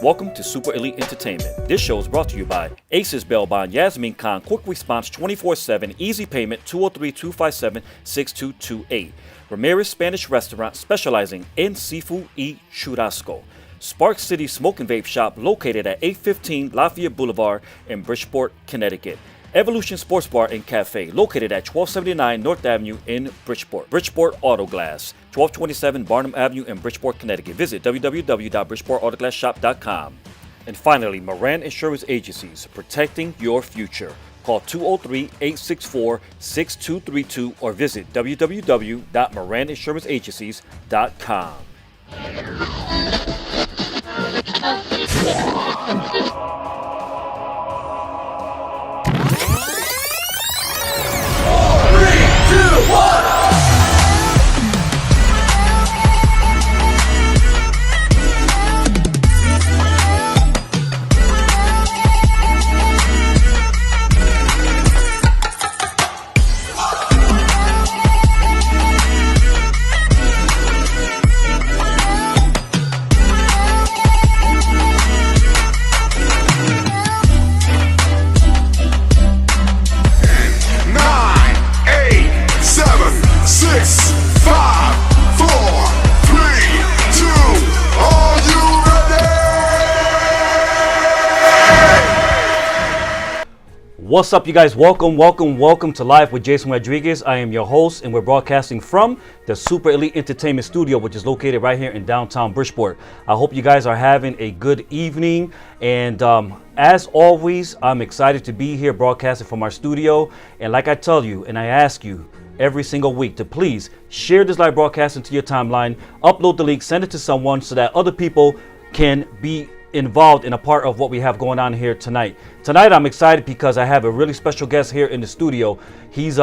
Welcome to Super Elite Entertainment. This show is brought to you by Aces Bail Bond, Yasmin Khan, Quick Response 24/7, Easy Payment 203-257-6228. Ramirez Spanish Restaurant specializing in seafood y churrasco. Spark City Smoke and Vape Shop located at 815 Lafayette Boulevard in Bridgeport, Connecticut. Evolution Sports Bar and Cafe located at 1279 North Avenue in Bridgeport. Bridgeport Auto Glass, 1227 Barnum Avenue in Bridgeport, Connecticut. Visit www.bridgeportautoglassshop.com. And finally, Moran Insurance Agencies, protecting your future. Call 203-864-6232 or visit www.moraninsuranceenagencies.com. What's up, you guys? Welcome to Live with Jason Rodriguez. I am your host, and we're broadcasting from the Super Elite Entertainment Studio, which is located right here in downtown Bridgeport. I hope you guys are having a good evening, and as always, I'm excited to be here broadcasting from our studio. And like I tell you, and I ask you every single week to please share this live broadcast into your timeline, upload the link, send it to someone so that other people can be involved in a part of what we have going on here tonight. Tonight I'm excited because I have a really special guest here in the studio. He's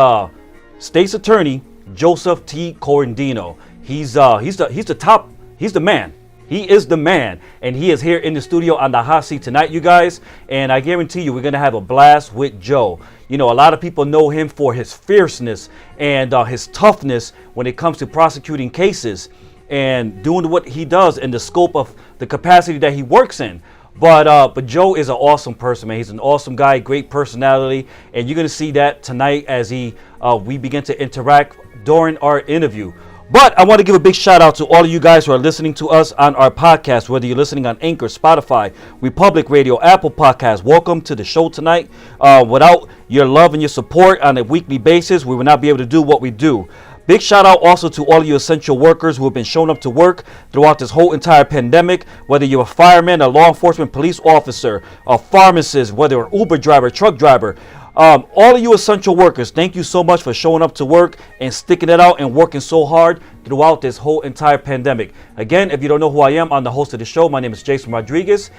State's Attorney Joseph T. Corradino. He's the man. He is the man, and he is here in the studio on the hot seat tonight, you guys. And I guarantee you, we're gonna have a blast with Joe. You know, a lot of people know him for his fierceness and his toughness when it comes to prosecuting cases and doing what he does in the scope of the capacity that he works in. But Joe is an awesome person, man. He's an awesome guy, great personality, and you're gonna see that tonight as we begin to interact during our interview. But I want to give a big shout out to all of you guys who are listening to us on our podcast, whether you're listening on Anchor, Spotify, Republic Radio, Apple Podcasts. Welcome to the show tonight. Without your love and your support on a weekly basis, we would not be able to do what we do. Big shout out also to all of you essential workers who have been showing up to work throughout this whole entire pandemic, whether you're a fireman, a law enforcement police officer, a pharmacist, whether an Uber driver, truck driver. All of you essential workers, thank you so much for showing up to work and sticking it out and working so hard throughout this whole entire pandemic. Again, if you don't know who I am, I'm the host of the show. My name is Jason Rodriguez.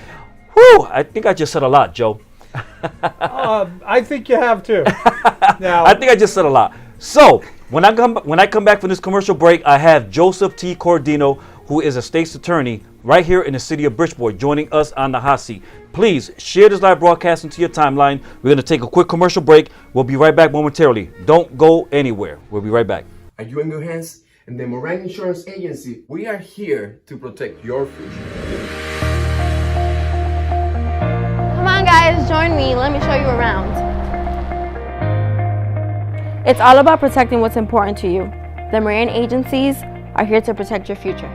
Whew, I think I just said a lot, Joe. I think you have too. Now, I think I just said a lot. So, when I come back from this commercial break, I have Joseph T. Corradino, who is a state's attorney right here in the city of Bridgeport, joining us on the hot seat. Please share this live broadcast into your timeline. We're going to take a quick commercial break. We'll be right back momentarily. Don't go anywhere. We'll be right back. Are you in good hands? In the Moran Insurance Agency, we are here to protect your future. Come on, guys, join me. Let me show you around. It's all about protecting what's important to you. The Moran agencies are here to protect your future.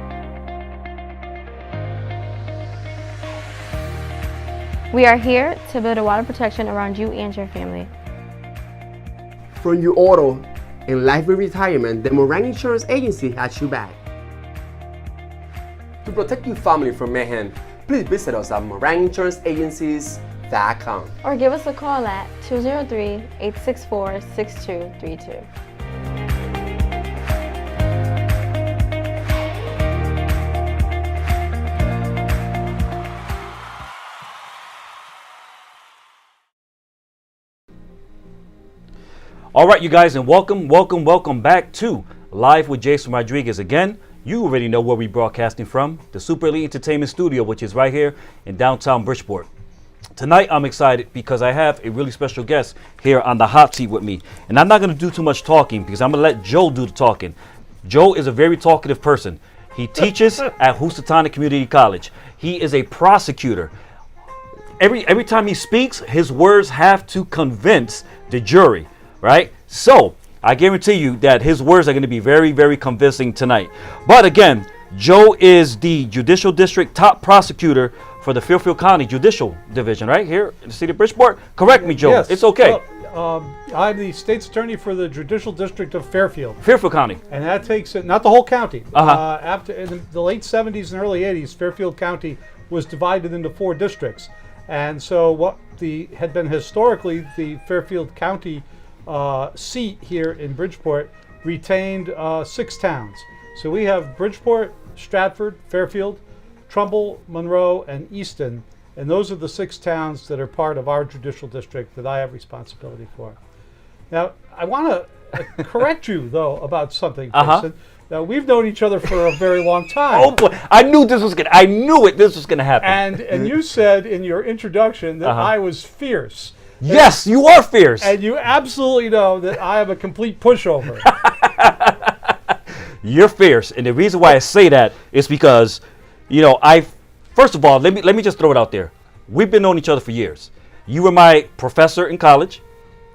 We are here to build a wall of protection around you and your family. From your auto and life and retirement, the Moran Insurance Agency has you back. To protect your family from mayhem, please visit us at moraninsuranceenagencies.com. Or give us a call at 203-864-6232. All right, you guys, and welcome back to Live with Jason Rodriguez. Again, you already know where we're broadcasting from, the Super Elite Entertainment Studio, which is right here in downtown Bridgeport. Tonight, I'm excited because I have a really special guest here on the hot seat with me. And I'm not going to do too much talking because I'm going to let Joe do the talking. Joe is a very talkative person. He teaches at Housatonic Community College. He is a prosecutor. Every time he speaks, his words have to convince the jury, right? So I guarantee you that his words are going to be very, very convincing tonight. But again, Joe is the Judicial District top prosecutor for the Fairfield County Judicial Division, right here in the city of Bridgeport. Correct me, Joe. Yes. It's okay. I'm the state's attorney for the Judicial District of Fairfield. Fairfield County. And that takes it, not the whole county. Uh-huh. After in the late 70s and early 80s, Fairfield County was divided into 4 districts. And so what had been historically the Fairfield County seat here in Bridgeport retained 6 towns. So we have Bridgeport, Stratford, Fairfield, Trumbull, Monroe, and Easton. And those are the 6 towns that are part of our judicial district that I have responsibility for. Now, I want to correct you, though, about something, Jason. Now, we've known each other for a very long time. Oh boy, I knew this was gonna happen. And you said in your introduction that I was fierce. Yes, you are fierce. And you absolutely know that I am a complete pushover. You're fierce, and the reason why I say that is because, first of all, let me just throw it out there. We've been knowing each other for years. You were my professor in college,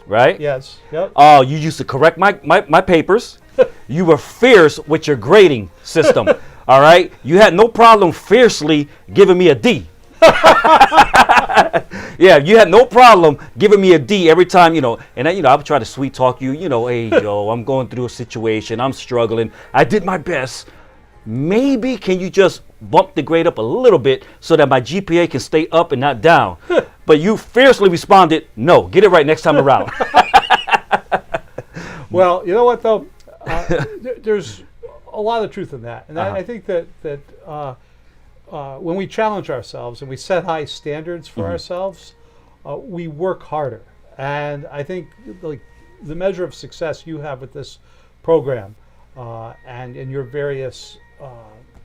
right? Yes. Yep. You used to correct my papers. You were fierce with your grading system. All right. You had no problem fiercely giving me a D. Yeah, you had no problem giving me a D every time, and I would try to sweet talk you, hey, Joe, I'm going through a situation. I'm struggling. I did my best. Maybe can you just bump the grade up a little bit so that my GPA can stay up and not down? But you fiercely responded, no, get it right next time around. Well, you know what, though? There's a lot of truth in that. And I think that when we challenge ourselves and we set high standards for ourselves, we work harder. And I think the measure of success you have with this program and in your various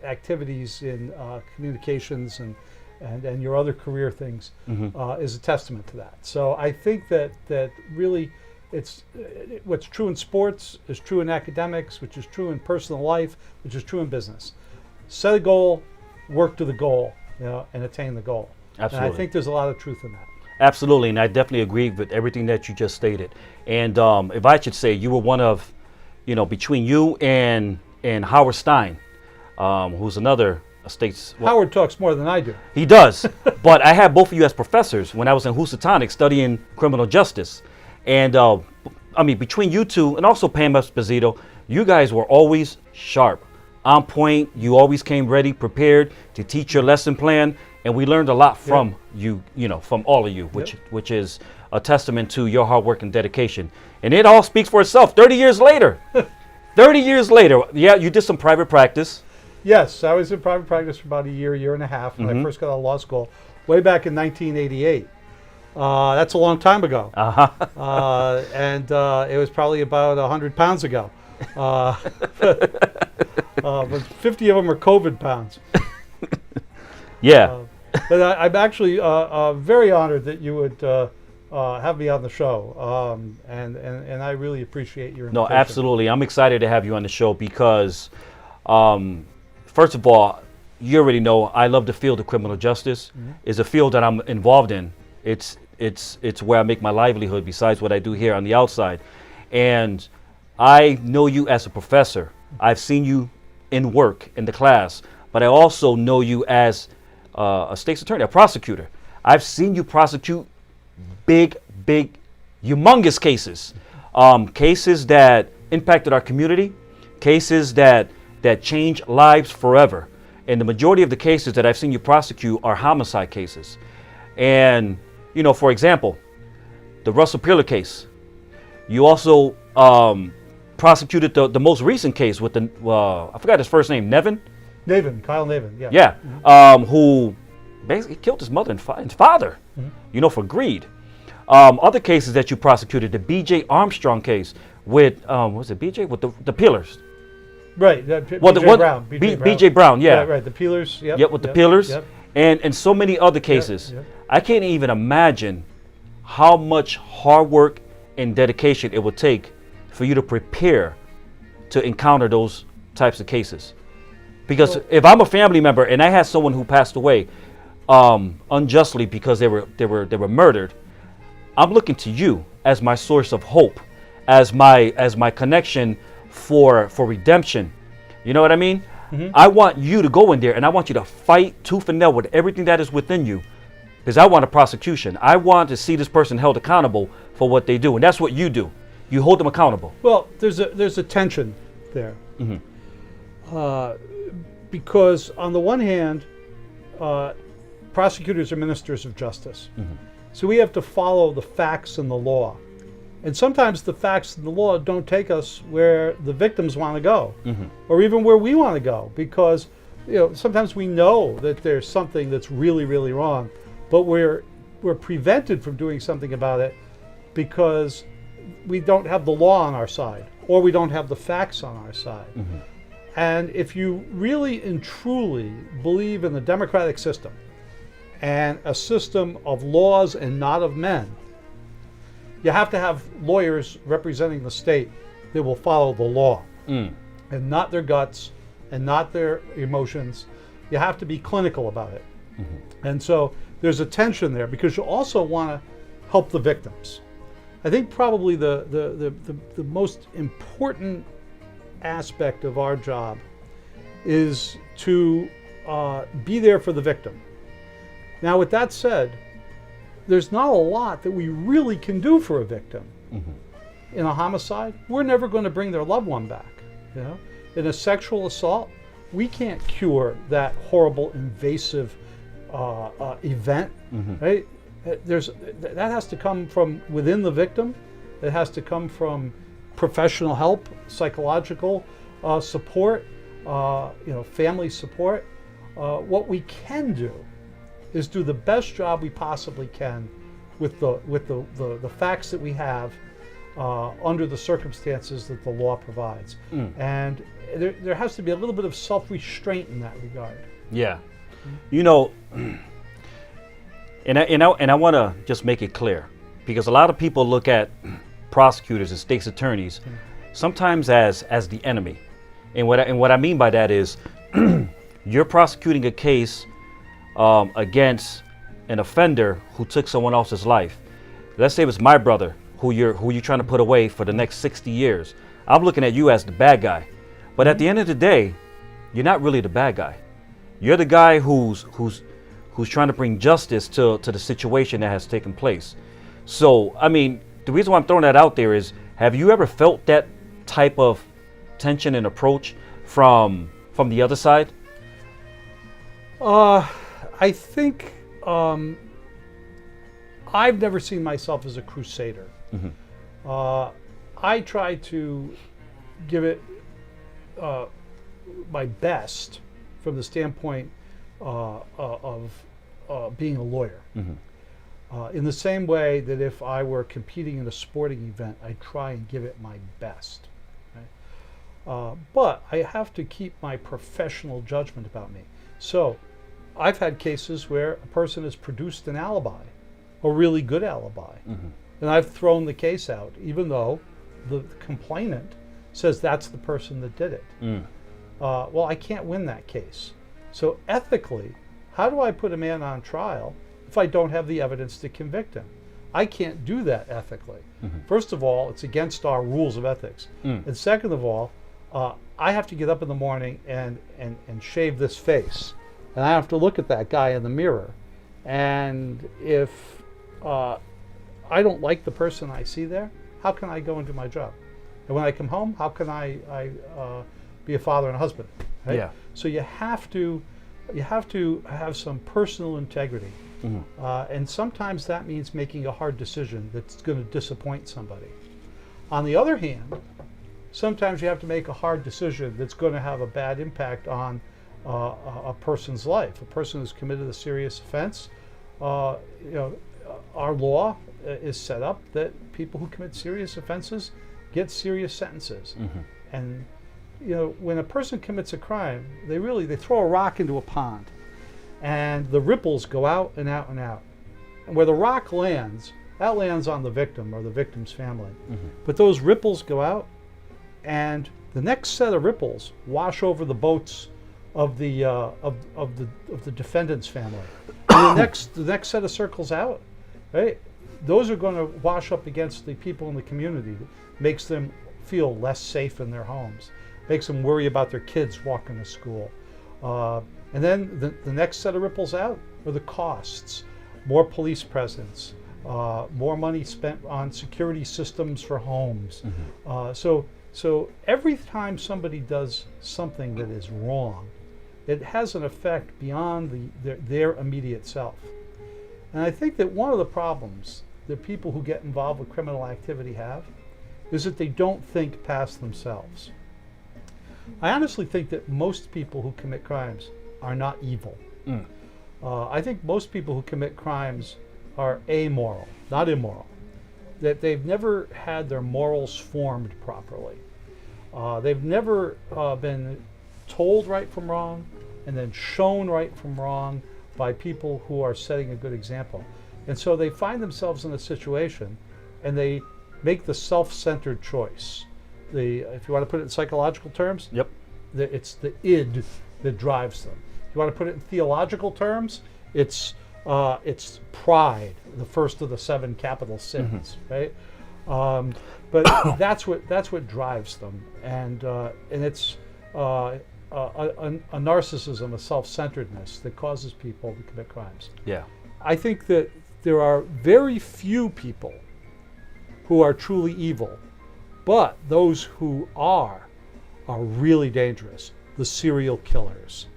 activities in communications and your other career things is a testament to that. So I think that really it's what's true in sports is true in academics, which is true in personal life, which is true in business. Set a goal, work to the goal, and attain the goal. Absolutely. And I think there's a lot of truth in that. Absolutely, and I definitely agree with everything that you just stated. And if I should say, you were one of, between you and Howard Stein, who's another state's... Howard talks more than I do. He does, but I had both of you as professors when I was in Housatonic studying criminal justice. And between you two and also Pam Esposito, you guys were always sharp, on point. You always came ready, prepared to teach your lesson plan. And we learned a lot from you, from all of you, which is a testament to your hard work and dedication. And it all speaks for itself. 30 years later, 30 years later, yeah, you did some private practice. Yes, I was in private practice for about a year and a half when I first got out of law school, way back in 1988. That's a long time ago. And it was probably about 100 pounds ago. But 50 of them are COVID pounds. Yeah. But I'm actually very honored that you would have me on the show, and I really appreciate your invitation. No, absolutely. I'm excited to have you on the show because, first of all, you already know I love the field of criminal justice. It's a field that I'm involved in. It's where I make my livelihood besides what I do here on the outside. And I know you as a professor. I've seen you in work in the class, but I also know you as a state's attorney, a prosecutor. I've seen you prosecute big, humongous cases, cases that impacted our community, cases that change lives forever. And the majority of the cases that I've seen you prosecute are homicide cases. And, for example, the Russell Peeler case. You also prosecuted the most recent case with I forgot his first name, Kyle Nevin, yeah. Yeah, who basically killed his mother and father, for greed. Other cases that you prosecuted, the B.J. Armstrong case with, was it B.J.? With the Peelers. Right, B.J. Brown. B.J. Brown, yeah. Right, the Peelers, the Peelers, and so many other cases. I can't even imagine how much hard work and dedication it would take for you to prepare to encounter those types of cases. Because if I'm a family member and I had someone who passed away unjustly because they were murdered, I'm looking to you as my source of hope, as my connection for redemption. You know what I mean? I want you to go in there and I want you to fight tooth and nail with everything that is within you, because I want a prosecution. I want to see this person held accountable for what they do, and that's what you do. You hold them accountable. Well, there's a tension there, because on the one hand, prosecutors are ministers of justice, so we have to follow the facts and the law. And sometimes the facts and the law don't take us where the victims want to go, or even where we want to go, because sometimes we know that there's something that's really, really wrong, but we're prevented from doing something about it because we don't have the law on our side, or we don't have the facts on our side. And if you really and truly believe in the democratic system and a system of laws and not of men, you have to have lawyers representing the state that will follow the law and not their guts and not their emotions. You have to be clinical about it. And so there's a tension there, because you also want to help the victims. I think probably the most important aspect of our job is to be there for the victim. Now, with that said, there's not a lot that we really can do for a victim. In a homicide, we're never going to bring their loved one back. In a sexual assault, we can't cure that horrible, invasive event. Right? That has to come from within the victim. It has to come from professional help, psychological support, family support. What we can do is do the best job we possibly can with the facts that we have under the circumstances that the law provides. And there has to be a little bit of self-restraint in that regard. Yeah. And I want to just make it clear, because a lot of people look at prosecutors and state's attorneys sometimes as the enemy. And what I mean by that is you're prosecuting a case against an offender who took someone else's life. Let's say it was my brother who you're trying to put away for the next 60 years. I'm looking at you as the bad guy. But at the end of the day, you're not really the bad guy. You're the guy who's trying to bring justice to the situation that has taken place. So, I mean, the reason why I'm throwing that out there is, have you ever felt that type of tension and approach from the other side? I think I've never seen myself as a crusader. I try to give it my best from the standpoint of being a lawyer. In the same way that if I were competing in a sporting event, I try and give it my best. Right? But I have to keep my professional judgment about me. So I've had cases where a person has produced an alibi, a really good alibi, and I've thrown the case out, even though the complainant says that's the person that did it. Well, I can't win that case. So ethically, how do I put a man on trial if I don't have the evidence to convict him? I can't do that ethically. First of all, it's against our rules of ethics. And second of all, I have to get up in the morning and shave this face. And I have to look at that guy in the mirror. And if I don't like the person I see there, how can I go and do my job? And when I come home, how can I be a father and a husband? Right? Yeah. So you have to have some personal integrity. And sometimes that means making a hard decision that's going to disappoint somebody. On the other hand, sometimes you have to make a hard decision that's going to have a bad impact on a person's life. A person who's committed a serious offense, our law is set up that people who commit serious offenses get serious sentences. And when a person commits a crime, they throw a rock into a pond, and the ripples go out and out and out. And where the rock lands, that lands on the victim or the victim's family. But those ripples go out, and the next set of ripples wash over the boats of the defendant's family. And the next set of circles out, right? Those are going to wash up against the people in the community. Makes them feel less safe in their homes. Makes them worry about their kids walking to school. And then the next set of ripples out are the costs. More police presence, more money spent on security systems for homes. So every time somebody does something that is wrong, it has an effect beyond their immediate self. And I think that one of the problems that people who get involved with criminal activity have is that they don't think past themselves. I honestly think that most people who commit crimes are not evil. I think most people who commit crimes are amoral, not immoral. That they've never had their morals formed properly. They've never been told right from wrong and then shown right from wrong by people who are setting a good example. And so they find themselves in a situation and they make the self-centered choice. If you want to put it in psychological terms, Yep. It's the id that drives them. If you want to put it in theological terms, it's pride, the first of the 7 capital sins, right? But that's what drives them, and it's a narcissism, a self-centeredness that causes people to commit crimes. Yeah. I think that there are very few people who are truly evil, but those who are really dangerous. The serial killers,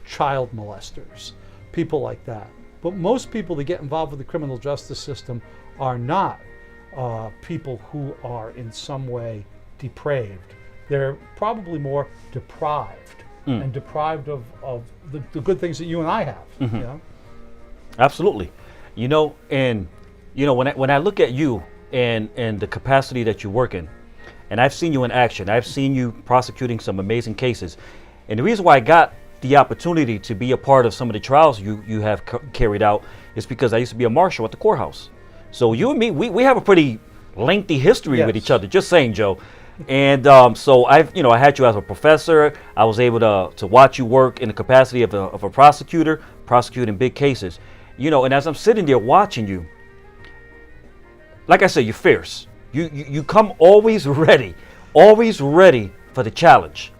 child molesters, people like that. But most people that get involved with the criminal justice system are not people who are in some way depraved. They're probably more deprived and deprived of the good things that you and I have. You know? Absolutely. And when I look at you and the capacity that you work in, and I've seen you in action, I've seen you prosecuting some amazing cases. And the reason why I got the opportunity to be a part of some of the trials you have carried out is because I used to be a marshal at the courthouse. So you and me, we have a pretty lengthy history with each other, just saying, Joe. And so I had you as a professor. I was able to watch you work in the capacity of a prosecutor, prosecuting big cases. And as I'm sitting there watching you, like I said, you're fierce. You come always ready for the challenge.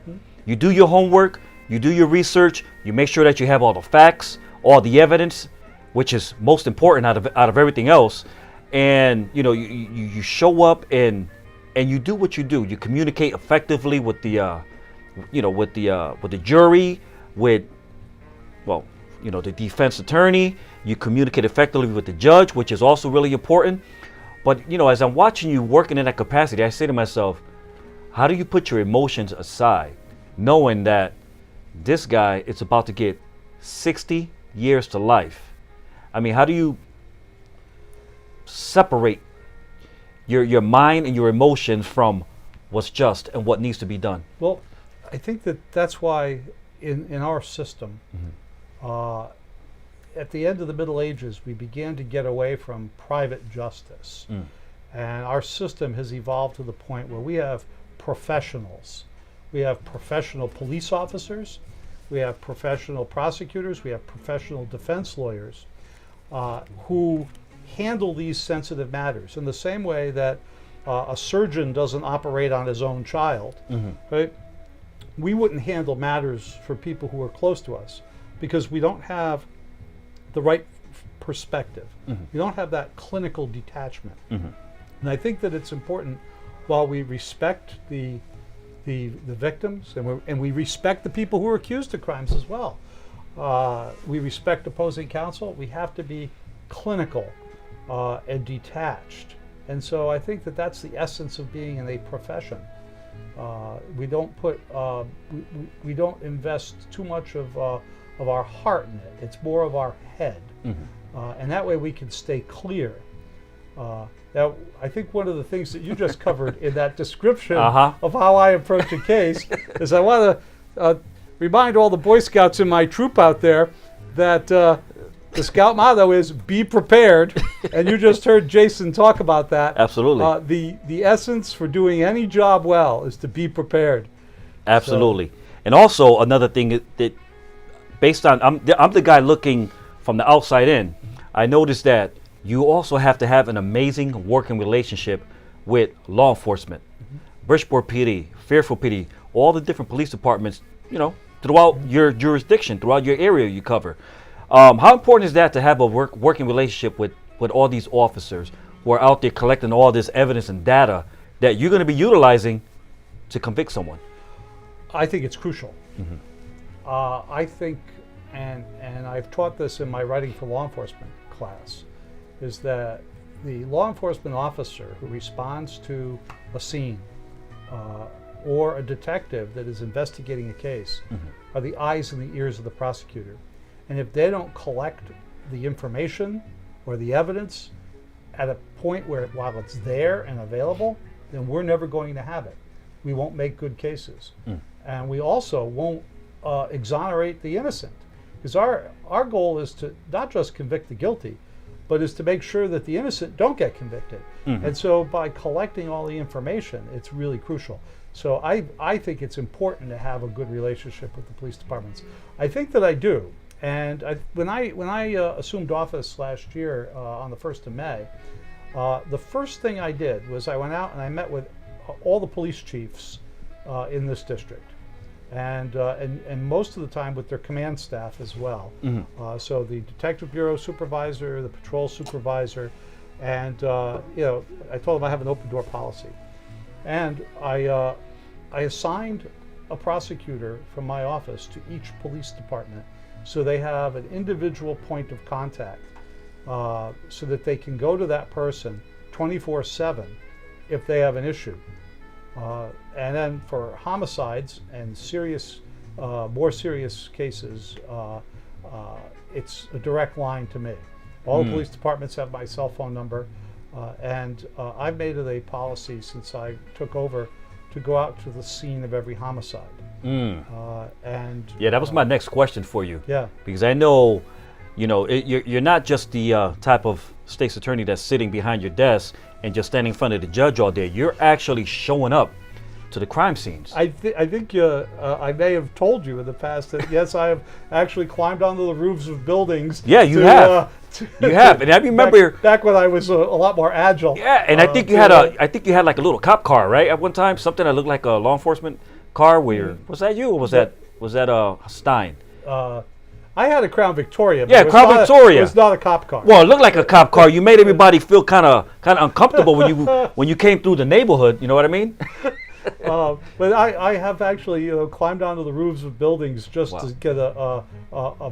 You do your homework, you do your research, you make sure that you have all the facts, all the evidence, which is most important out of everything else. And you show up and you do what you do. You communicate effectively with the jury, with the defense attorney. You communicate effectively with the judge, which is also really important. But as I'm watching you working in that capacity, I say to myself, how do you put your emotions aside, knowing that this guy is about to get 60 years to life? I mean, how do you separate your mind and your emotions from what's just and what needs to be done? Well, I think that's why in our system, at the end of the Middle Ages, we began to get away from private justice. And our system has evolved to the point where we have professionals. We have professional police officers, we have professional prosecutors, we have professional defense lawyers who handle these sensitive matters in the same way that a surgeon doesn't operate on his own child, right? We wouldn't handle matters for people who are close to us because we don't have the right perspective. We don't have that clinical detachment. And I think that it's important, while we respect the victims and we respect the people who are accused of crimes as well. We respect opposing counsel. We have to be clinical and detached. And so I think that that's the essence of being in a profession. We don't we don't invest too much of our heart in it. It's more of our head. And that way we can stay clear. Now, I think one of the things that you just covered in that description of how I approach a case is I want to remind all the Boy Scouts in my troop out there that the Scout motto is be prepared. And you just heard Jason talk about that. Absolutely. The essence for doing any job well is to be prepared. Absolutely. And also another thing that based on I'm the guy looking from the outside in. I noticed that you also have to have an amazing working relationship with law enforcement, Bridgeport PD, Fairfield PD, all the different police departments, throughout your jurisdiction, throughout your area you cover. How important is that to have a working relationship with all these officers who are out there collecting all this evidence and data that you're going to be utilizing to convict someone? I think it's crucial. I think, and I've taught this in my writing for law enforcement class, is that the law enforcement officer who responds to a scene or a detective that is investigating a case are the eyes and the ears of the prosecutor. And if they don't collect the information or the evidence at a point where, while it's there and available, then we're never going to have it. We won't make good cases. And we also won't exonerate the innocent. Because our goal is to not just convict the guilty, but is to make sure that the innocent don't get convicted. And so by collecting all the information, it's really crucial. So I think it's important to have a good relationship with the police departments. I think that I do. And when I assumed office last year on the 1st of May, the first thing I did was I went out and I met with all the police chiefs in this district. And most of the time with their command staff as well. So the Detective Bureau supervisor, the patrol supervisor, and I told them I have an open door policy. And I assigned a prosecutor from my office to each police department so they have an individual point of contact so that they can go to that person 24/7 if they have an issue. And then for homicides and more serious cases, it's a direct line to me. All the police departments have my cell phone number, and I've made it a policy since I took over to go out to the scene of every homicide. That was my next question for you. Yeah. Because I know, you're not just the type of state's attorney that's sitting behind your desk and just standing in front of the judge all day. You're actually showing up to the crime scenes. I think I may have told you in the past that yes, I have actually climbed onto the roofs of buildings. Yeah, you have. You have, and I remember back when I was a lot more agile. Yeah, and I think you had like a little cop car, right? At one time, something that looked like a law enforcement car. Was that you, or was that Stein? I had a Crown Victoria. Yeah, Crown Victoria. It was not a cop car. Well, it looked like a cop car. You made everybody feel kind of uncomfortable when you came through the neighborhood. You know what I mean? But I have actually climbed onto the roofs of buildings just to get a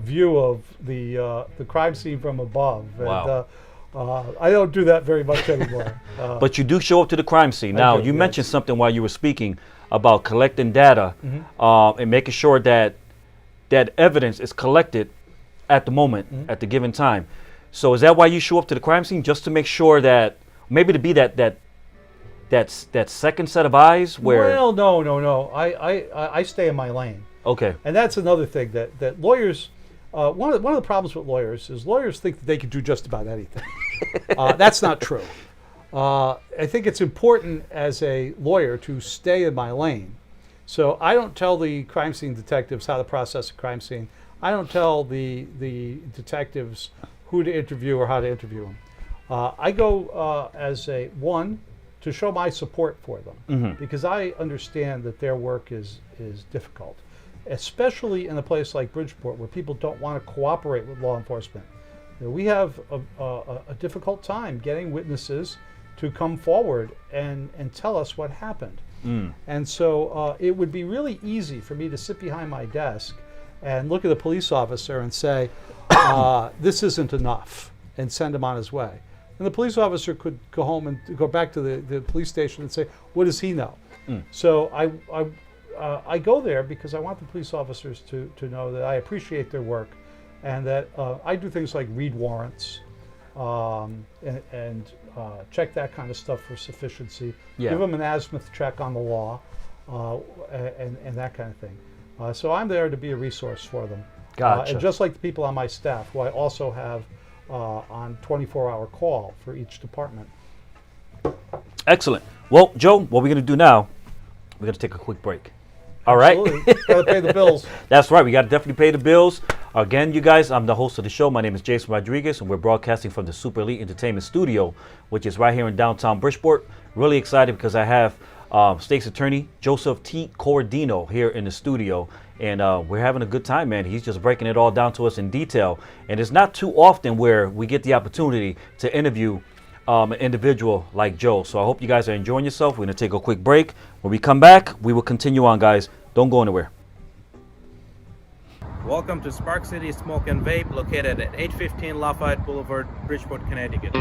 view of the crime scene from above. Wow. And I don't do that very much anymore. But you do show up to the crime scene. Now, you mentioned something while you were speaking about collecting data and making sure that evidence is collected at the moment, at the given time. So is that why you show up to the crime scene, just to make sure that maybe to be that second set of eyes where? Well, no. I stay in my lane. Okay. And that's another thing that lawyers. One of the problems with lawyers is lawyers think that they can do just about anything. That's not true. I think it's important as a lawyer to stay in my lane. So I don't tell the crime scene detectives how to process a crime scene. I don't tell the detectives who to interview or how to interview them. I go as to show my support for them, because I understand that their work is difficult, especially in a place like Bridgeport where people don't want to cooperate with law enforcement. We have a difficult time getting witnesses to come forward and tell us what happened. And so it would be really easy for me to sit behind my desk and look at a police officer and say, this isn't enough, and send him on his way. And the police officer could go home and go back to the police station and say, what does he know? So I go there because I want the police officers to know that I appreciate their work, and that I do things like read warrants and check that kind of stuff for sufficiency, give them an azimuth check on the law, and that kind of thing. So I'm there to be a resource for them. Gotcha. And just like the people on my staff, who I also have on 24-hour call for each department. Excellent. Well, Joe, what we're going to do now, we're going to take a quick break. All right. Absolutely. Gotta pay the bills. That's right. We got to definitely pay the bills. Again, you guys, I'm the host of the show. My name is Jason Rodriguez, and we're broadcasting from the Super Elite Entertainment Studio, which is right here in downtown Bridgeport. Really excited because I have State's Attorney Joseph T. Corradino here in the studio, and we're having a good time, man. He's just breaking it all down to us in detail, and it's not too often where we get the opportunity to interview an individual like Joe. So I hope you guys are enjoying yourself. We're going to take a quick break. When we come back, we will continue on, guys. Don't go anywhere. Welcome to Spark City Smoke and Vape, located at 815 Lafayette Boulevard, Bridgeport, Connecticut.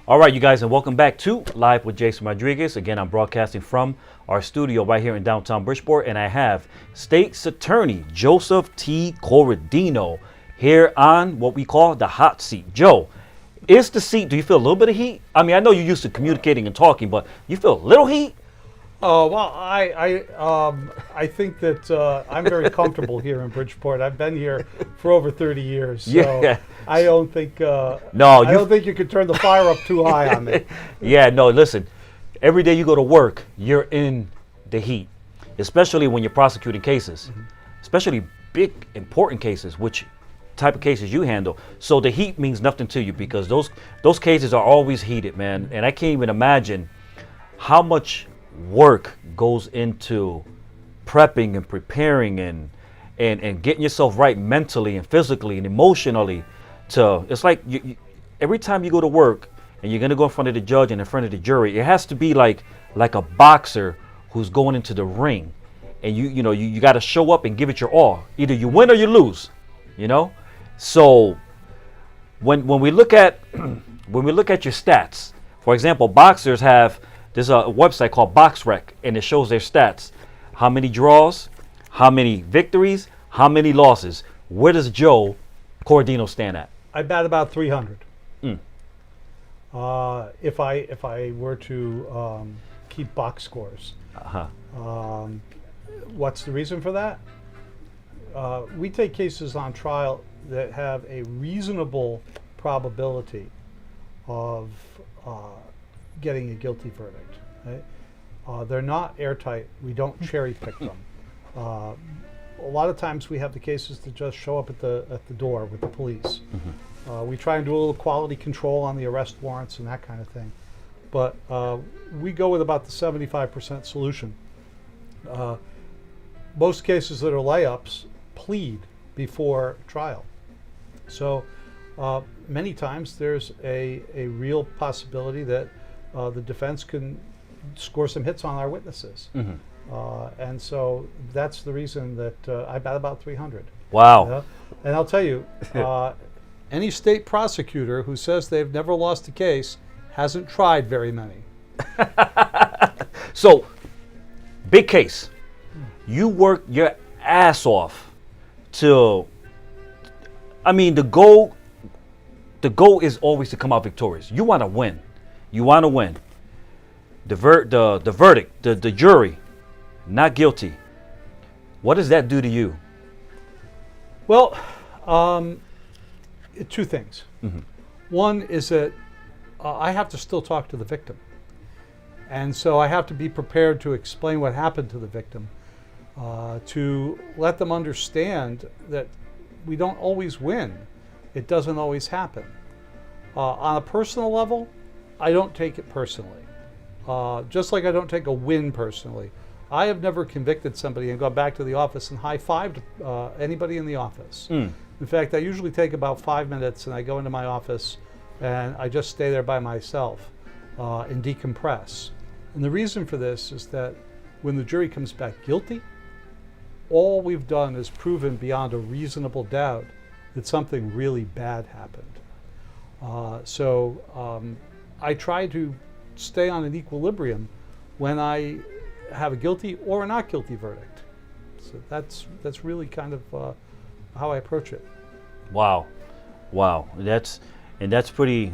All right, you guys, and welcome back to Live with Jason Rodriguez. Again, I'm broadcasting from our studio right here in downtown Bridgeport, and I have State's Attorney Joseph T. Corradino here on what we call the hot seat. Joe, is the seat, do you feel a little bit of heat? I mean, I know you're used to communicating and talking, but you feel a little heat? Oh, well, I think that I'm very comfortable here in Bridgeport. I've been here for over 30 years, so Yeah. I don't think No, I don't think you could turn the fire up too high on me. Yeah, no, listen. Every day you go to work, you're in the heat, especially when you're prosecuting cases, especially big, important cases, which type of cases you handle. So the heat means nothing to you because those cases are always heated, man. And I can't even imagine how much work goes into prepping and preparing and getting yourself right mentally and physically and emotionally. It's like every time you go to work and you're gonna go in front of the judge and in front of the jury, it has to be like a boxer who's going into the ring, and you got to show up and give it your all. Either you win or you lose, you know. So when we look at your stats, for example, boxers there's a website called BoxRec, and it shows their stats: how many draws, how many victories, how many losses. Where does Joe Corradino stand at? I bat about 300. If I were to keep box scores. What's the reason for that? We take cases on trial that have a reasonable probability of getting a guilty verdict. Right? They're not airtight. We don't cherry pick them. A lot of times we have the cases that just show up at the door with the police. We try and do a little quality control on the arrest warrants and that kind of thing. But we go with about the 75% solution. Most cases that are layups plead before trial. So many times there's a real possibility that the defense can score some hits on our witnesses. And so that's the reason that I bat about 300. Wow. And I'll tell you, any state prosecutor who says they've never lost a case hasn't tried very many. So, big case. You work your ass off to, I mean, the goal is always to come out victorious. You want to win. You want to win. The verdict, the jury, not guilty. What does that do to you? Well, two things. One is that I have to still talk to the victim. And so I have to be prepared to explain what happened to the victim, to let them understand that we don't always win. It doesn't always happen. On a personal level, I don't take it personally. Just like I don't take a win personally. I have never convicted somebody and gone back to the office and high-fived anybody in the office. In fact, I usually take about 5 minutes and I go into my office and I just stay there by myself and decompress. And the reason for this is that when the jury comes back guilty, all we've done is proven beyond a reasonable doubt that something really bad happened. I try to stay on an equilibrium when I have a guilty or a not guilty verdict. So that's really kind of how I approach it. Wow. That's pretty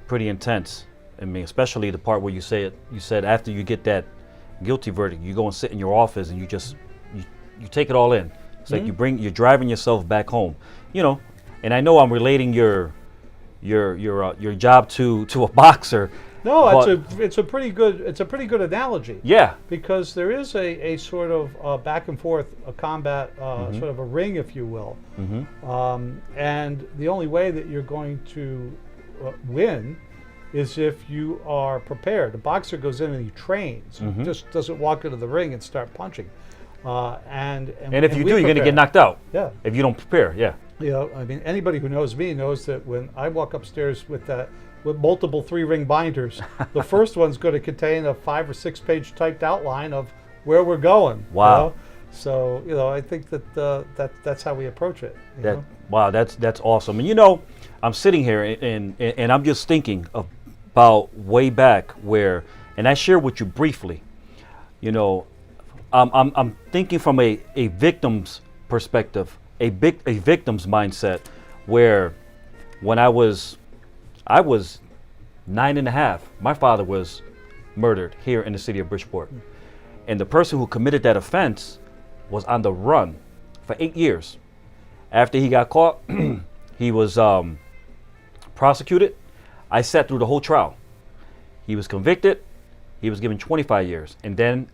intense. I mean, especially the part where you said after you get that guilty verdict, you go and sit in your office and you take it all in. It's like you're driving yourself back home, you know. And I know I'm relating your job to a boxer. No, it's a pretty good analogy. Yeah. Because there is a sort of back and forth, a combat, sort of a ring, if you will. And the only way that you're going to win is if you are prepared. A boxer goes in and he trains. He just doesn't walk into the ring and start punching. And if you do, you're going to get knocked out. Yeah. If you don't prepare, yeah. You know, I mean, anybody who knows me knows that when I walk upstairs with multiple 3-ring binders, the first one's going to contain a 5 or 6 page typed outline of where we're going. Wow. You know? So, you know, I think that that's how we approach it. Wow, that's awesome. And you know, I'm sitting here and I'm just thinking about way back where, and I share with you briefly, you know, I'm thinking from a victim's perspective, a victim's mindset, where when I was 9.5, my father was murdered here in the city of Bridgeport. And the person who committed that offense was on the run for 8 years. After he got caught, he was prosecuted. I sat through the whole trial. He was convicted. He was given 25 years. And then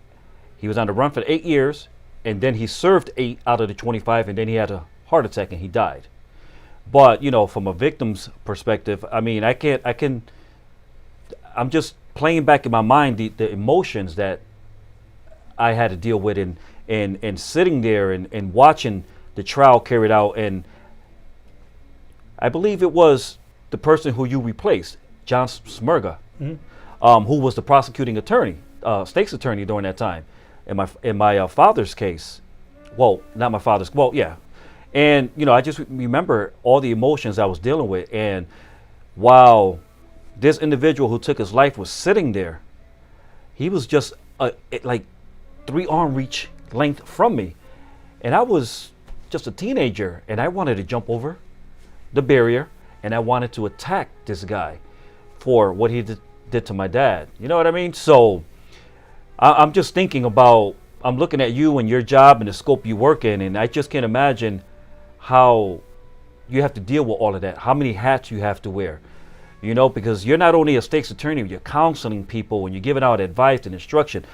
he was on the run for 8 years. And then he served 8 out of the 25. And then he had a heart attack and he died. But, you know, from a victim's perspective, I mean, I'm just playing back in my mind the emotions that I had to deal with and sitting there and watching the trial carried out. And I believe it was the person who you replaced, John Smirga, who was the prosecuting attorney, state's attorney during that time. In my father's case, well, not my father's, well, yeah. And, you know, I just remember all the emotions I was dealing with. And while this individual who took his life was sitting there, he was just like 3 arm reach length from me. And I was just a teenager and I wanted to jump over the barrier and I wanted to attack this guy for what he did to my dad. You know what I mean? So I'm just thinking about, I'm looking at you and your job and the scope you work in, and I just can't imagine how you have to deal with all of that, how many hats you have to wear, you know, because you're not only a state's attorney, you're counseling people and you're giving out advice and instruction.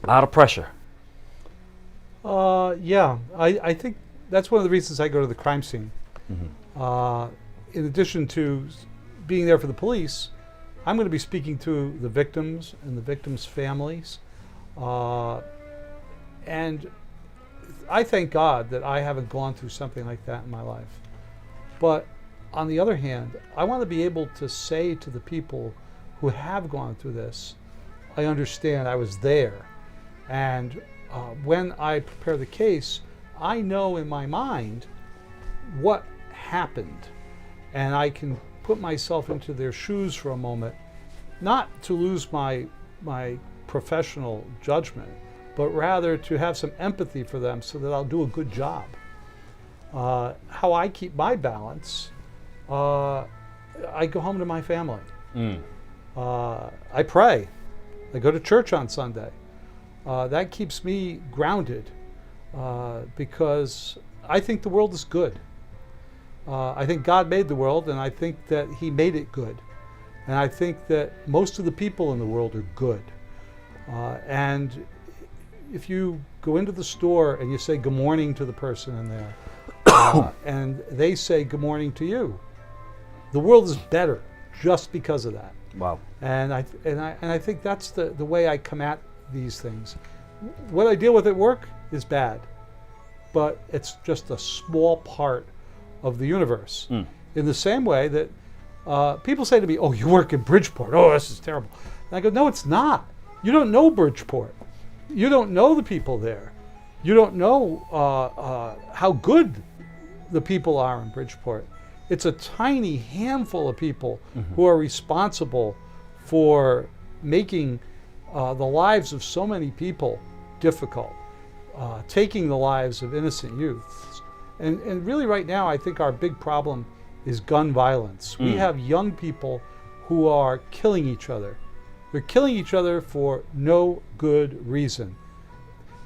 A lot of pressure. Yeah, I think that's one of the reasons I go to the crime scene. In addition to being there for the police, I'm going to be speaking to the victims and the victims' families. And I thank God that I haven't gone through something like that in my life. But on the other hand, I want to be able to say to the people who have gone through this, I understand, I was there. And when I prepare the case, I know in my mind what happened. And I can put myself into their shoes for a moment, not to lose my professional judgment, but rather to have some empathy for them so that I'll do a good job. How I keep my balance, I go home to my family. I pray. I go to church on Sunday. That keeps me grounded because I think the world is good. I think God made the world, and I think that He made it good. And I think that most of the people in the world are good. And if you go into the store and you say good morning to the person in there, and they say good morning to you, the world is better just because of that. Wow. And I think that's the way I come at these things. What I deal with at work is bad, but it's just a small part of the universe. In the same way that People say to me, "Oh, you work in Bridgeport. Oh, this is terrible." And I go, "No, it's not. You don't know Bridgeport. You don't know the people there. You don't know how good the people are in Bridgeport. It's a tiny handful of people who are responsible for making the lives of so many people difficult, taking the lives of innocent youths. And really right now, I think our big problem is gun violence. We have young people who are killing each other. They're killing each other for no good reason.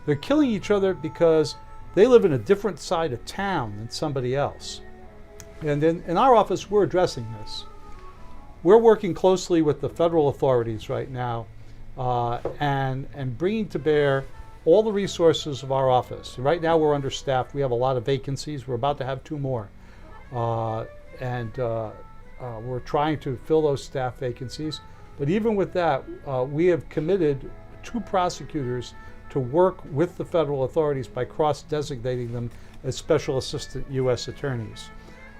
They're killing each other because they live in a different side of town than somebody else. And in our office, we're addressing this. We're working closely with the federal authorities right now and bringing to bear all the resources of our office. Right now we're understaffed. We have a lot of vacancies. We're about to have 2 more. We're trying to fill those staff vacancies. But even with that, we have committed 2 prosecutors to work with the federal authorities by cross-designating them as special assistant U.S. attorneys.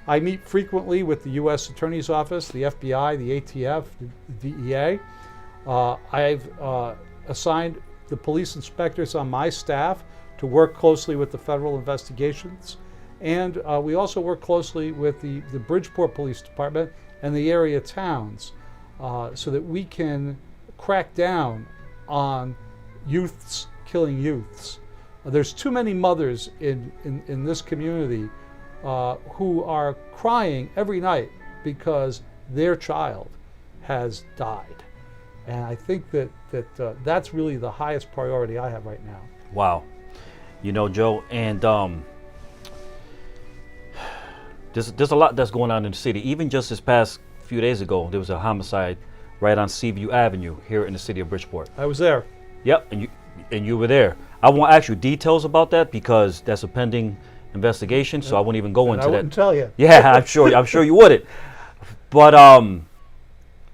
I meet frequently with the U.S. Attorney's Office, the FBI, the ATF, the DEA. I've assigned the police inspectors on my staff to work closely with the federal investigations. And we also work closely with the Bridgeport Police Department and the area towns so that we can crack down on youths killing youths. There's too many mothers in this community who are crying every night because their child has died. And I think that's really the highest priority I have right now. Wow. You know, Joe, and there's a lot that's going on in the city. Even just this past few days ago, there was a homicide right on Seaview Avenue here in the city of Bridgeport. I was there. Yep, and you were there. I won't ask you details about that because that's a pending investigation, so I won't even go into that. I wouldn't tell you. Yeah, I'm sure you wouldn't. But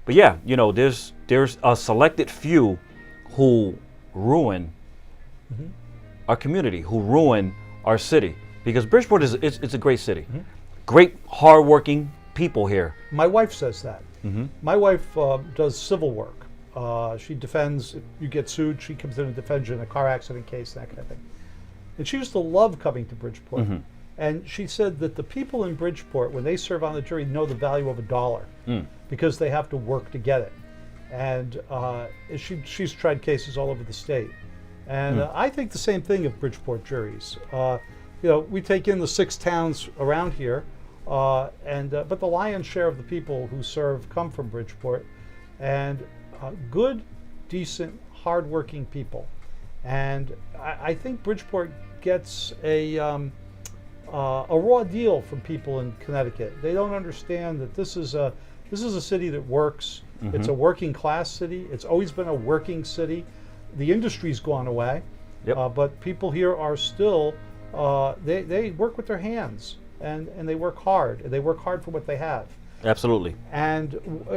yeah, you know, there's a selected few who ruin our community, who ruin our city, because Bridgeport it's a great city, great hardworking people here. My wife says that. My wife does civil work. She defends. If you get sued, she comes in and defends you in a car accident case, that kind of thing. And she used to love coming to Bridgeport. And she said that the people in Bridgeport, when they serve on the jury, know the value of $1 because they have to work to get it. And she's tried cases all over the state. And I think the same thing of Bridgeport juries. You know, we take in the 6 towns around here, but the lion's share of the people who serve come from Bridgeport, and good, decent, hardworking people. And I think Bridgeport gets a raw deal from people in Connecticut. They don't understand that this is a city that works. It's a working class city. It's always been a working city. The industry's gone away, but people here are still they work with their hands and they work hard. And they work hard for what they have. Absolutely. And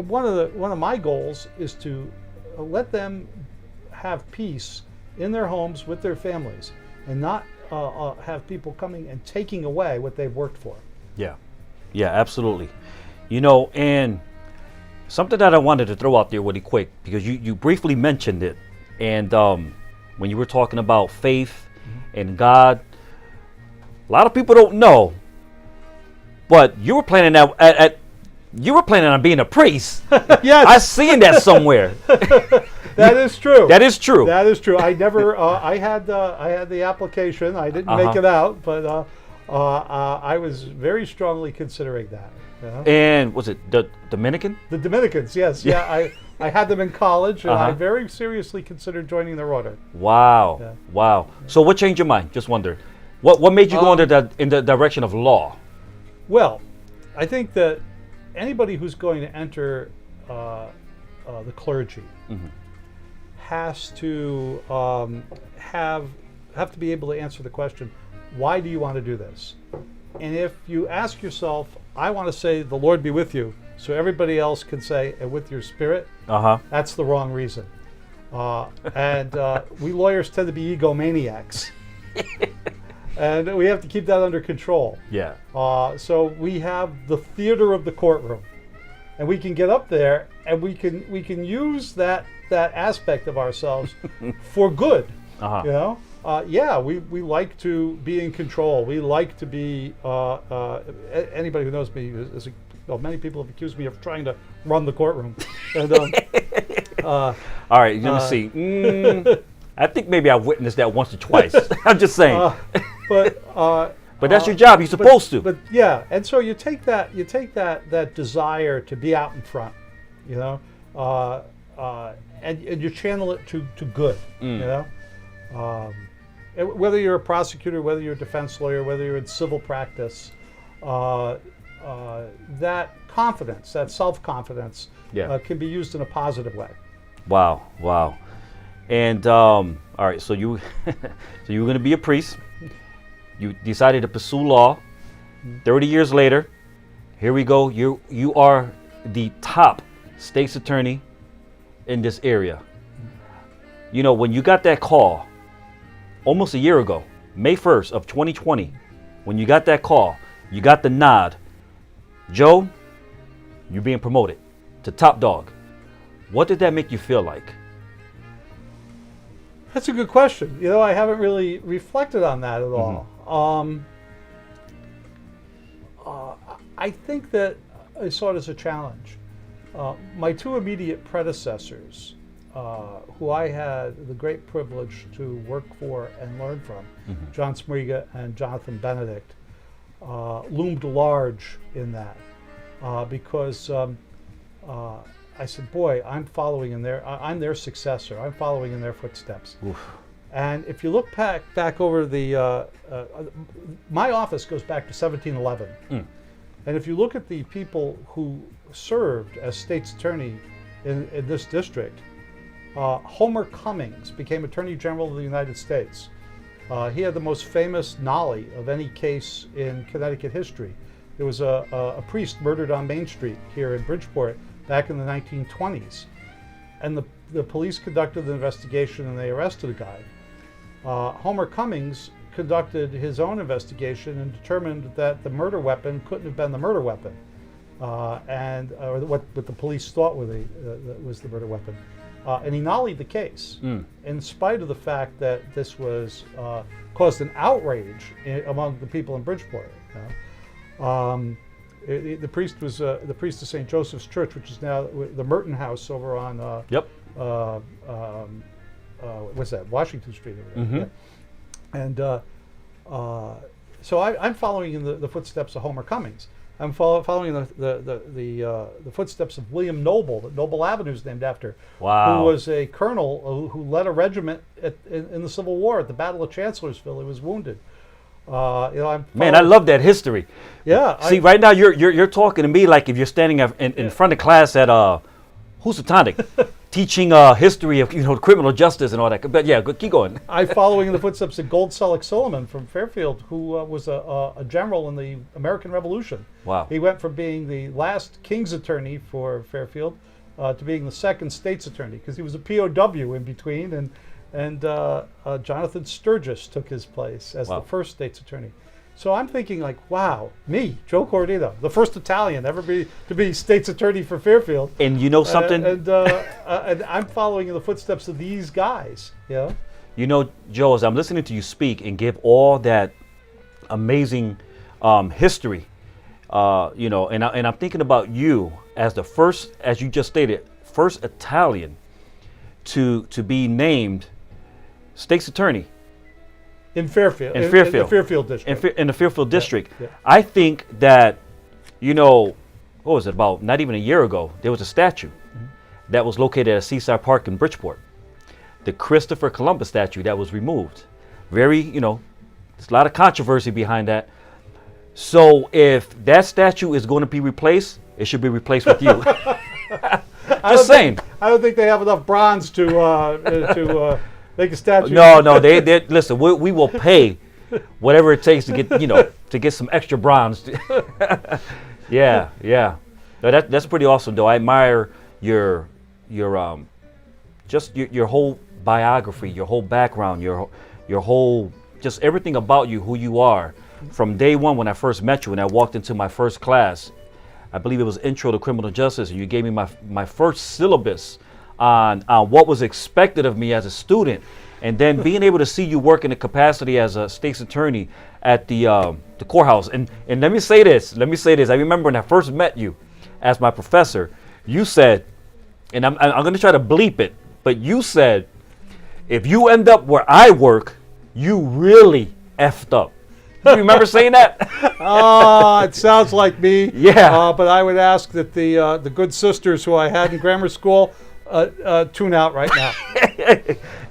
one of my goals is to let them have peace in their homes with their families, and not have people coming and taking away what they've worked for. Yeah, absolutely. You know, and something that I wanted to throw out there really quick, because you briefly mentioned it, and when you were talking about faith and God, a lot of people don't know, but you were planning on being a priest. Yes, I've seen that somewhere. That is true. That is true. That is true. I never. I had the application. I didn't make it out, but I was very strongly considering that. And was it the Dominican? The Dominicans, yes. Yeah, I had them in college, and I Uh-huh. very seriously considered joining their order. Wow. Yeah. Wow. So what changed your mind? Just wondered. What made you go in the direction of law? Well, I think that anybody who's going to enter the clergy has to have to be able to answer the question, why do you want to do this? And if you ask yourself, I want to say, the Lord be with you, so everybody else can say, and with your spirit, that's the wrong reason. And we lawyers tend to be egomaniacs. And we have to keep that under control. Yeah. So we have the theater of the courtroom. and we can get up there, and we can use that aspect of ourselves for good. Uh-huh. You know, yeah, we like to be in control. We like to be. Anybody who knows me many people have accused me of trying to run the courtroom. And, All right, let me see. I think maybe I've witnessed that once or twice. I'm just saying. But that's your job. You're supposed to. But yeah, and so you take that desire to be out in front, you know, and you channel it to good, you know. Whether you're a prosecutor, whether you're a defense lawyer, whether you're in civil practice, that confidence, that self-confidence, can be used in a positive way. Wow. And all right, so you were going to be a priest. You decided to pursue law. 30 years later, here we go. You are the top state's attorney in this area. You know, when you got that call almost a year ago, May 1st of 2020, when you got that call, you got the nod. Joe, you're being promoted to top dog. What did that make you feel like? That's a good question. You know, I haven't really reflected on that at all. I think that I saw it as a challenge. My two immediate predecessors, who I had the great privilege to work for and learn from, John Smriga and Jonathan Benedict, loomed large in that because I said, boy, I'm following in I'm their successor. I'm following in their footsteps. Oof. And if you look back over my office goes back to 1711. And if you look at the people who served as state's attorney in this district, Homer Cummings became Attorney General of the United States. He had the most famous nollie of any case in Connecticut history. There was a priest murdered on Main Street here in Bridgeport back in the 1920s. And the police conducted the investigation and they arrested a guy. Homer Cummings conducted his own investigation and determined that the murder weapon couldn't have been the murder weapon, or what the police thought was the murder weapon. And he nollied the case, in spite of the fact that this was caused an outrage among the people in Bridgeport. The priest was the priest of St. Joseph's Church, which is now the Merton House over on what's that? Washington Street over there. Yeah. And so I'm following in the footsteps of Homer Cummings. I'm following the footsteps of William Noble, that Noble Avenue is named after. Wow. Who was a colonel who led a regiment in the Civil War at the Battle of Chancellorsville. He was wounded. Man, I love that history. Yeah. See, right now you're talking to me like if you're standing in front of class at Housatonic, teaching history of criminal justice and all that. But yeah, keep going. I'm following in the footsteps of Goldsellick Silliman from Fairfield, who was a general in the American Revolution. Wow. He went from being the last king's attorney for Fairfield to being the second state's attorney because he was a POW in between, and Jonathan Sturgis took his place as the first state's attorney. So I'm thinking like, wow, me, Joe Corradino, the first Italian ever to be state's attorney for Fairfield. And you know something? And I'm following in the footsteps of these guys. Yeah. You know, Joe, as I'm listening to you speak and give all that amazing history, and I'm thinking about you as the first, as you just stated, first Italian to be named state's attorney. In Fairfield. In Fairfield. In the Fairfield district. In the Fairfield district. Yeah. I think that, what was it, about not even a year ago, there was a statue that was located at Seaside Park in Bridgeport. The Christopher Columbus statue that was removed. Very, there's a lot of controversy behind that. So if that statue is going to be replaced, it should be replaced with you. Just saying. I don't think they have enough bronze to make a statue. No. They listen. We will pay whatever it takes to get to get some extra bronze. Yeah. No, that's pretty awesome, though. I admire your whole biography, your whole background, your whole just everything about you, who you are. From day one when I first met you and I walked into my first class, I believe it was Intro to Criminal Justice, and you gave me my first syllabus on what was expected of me as a student. And then being able to see you work in the capacity as a state's attorney at the courthouse. And let me say this. I remember when I first met you as my professor, you said, and I'm going to try to bleep it, but you said, if you end up where I work, you really effed up. Do you remember saying that? It sounds like me. Yeah. But I would ask that the good sisters who I had in grammar school tune out right now.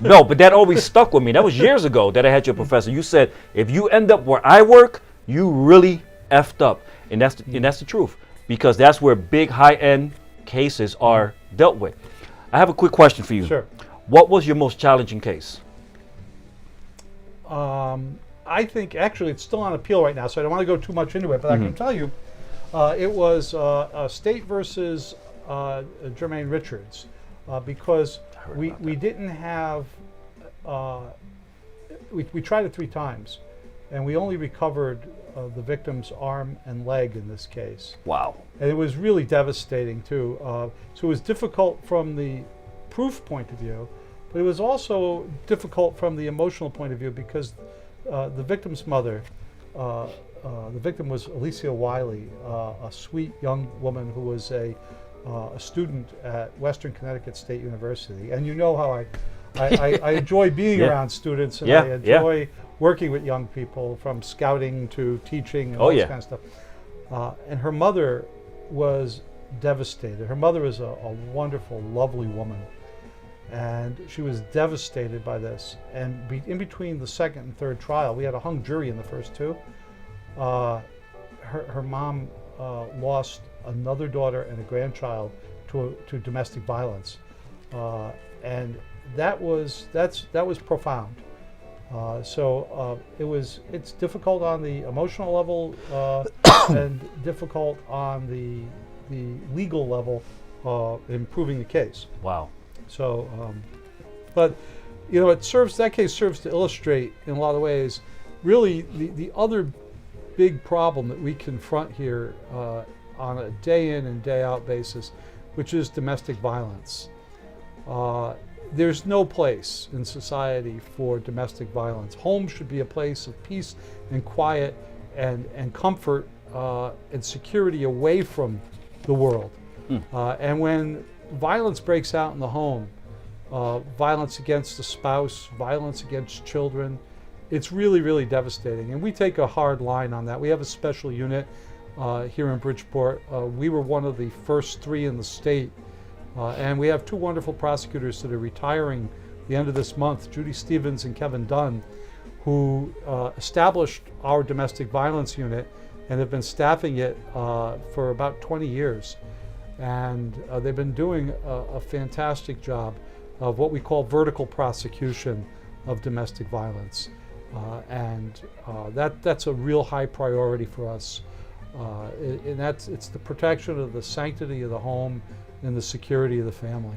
No, but that always stuck with me. That was years ago that I had your professor. You said, if you end up where I work, you really effed up. And that's the truth, because that's where big high-end cases are dealt with. I have a quick question for you. Sure. What was your most challenging case? I think actually it's still on appeal right now, so I don't want to go too much into it, but I can tell you it was State versus Jermaine Richards, because we didn't have, we tried it 3 times, and we only recovered the victim's arm and leg in this case. Wow. And it was really devastating too. So it was difficult from the proof point of view, but it was also difficult from the emotional point of view, because the victim's mother, the victim was Alicia Wiley, a sweet young woman who was a student at Western Connecticut State University. And you know how I enjoy being around students, and I enjoy working with young people, from scouting to teaching and all this kind of stuff. And her mother was devastated. Her mother was a wonderful, lovely woman. And she was devastated by this. And in between the second and third trial, we had a hung jury in the first 2. Her mom lost another daughter and a grandchild to domestic violence, and that was profound. It's difficult on the emotional level and difficult on the legal level in proving the case. Wow. So, but you know, that case serves to illustrate in a lot of ways, really the other big problem that we confront here on a day in and day out basis, which is domestic violence. There's no place in society for domestic violence. Home should be a place of peace and quiet and comfort and security away from the world. And when violence breaks out in the home, violence against the spouse, violence against children, it's really, really devastating. And we take a hard line on that. We have a special unit here in Bridgeport. We were one of the first 3 in the state. And we have 2 wonderful prosecutors that are retiring the end of this month, Judy Stevens and Kevin Dunn, who established our domestic violence unit and have been staffing it for about 20 years. And they've been doing a fantastic job of what we call vertical prosecution of domestic violence. That's a real high priority for us. And it's the protection of the sanctity of the home and the security of the family.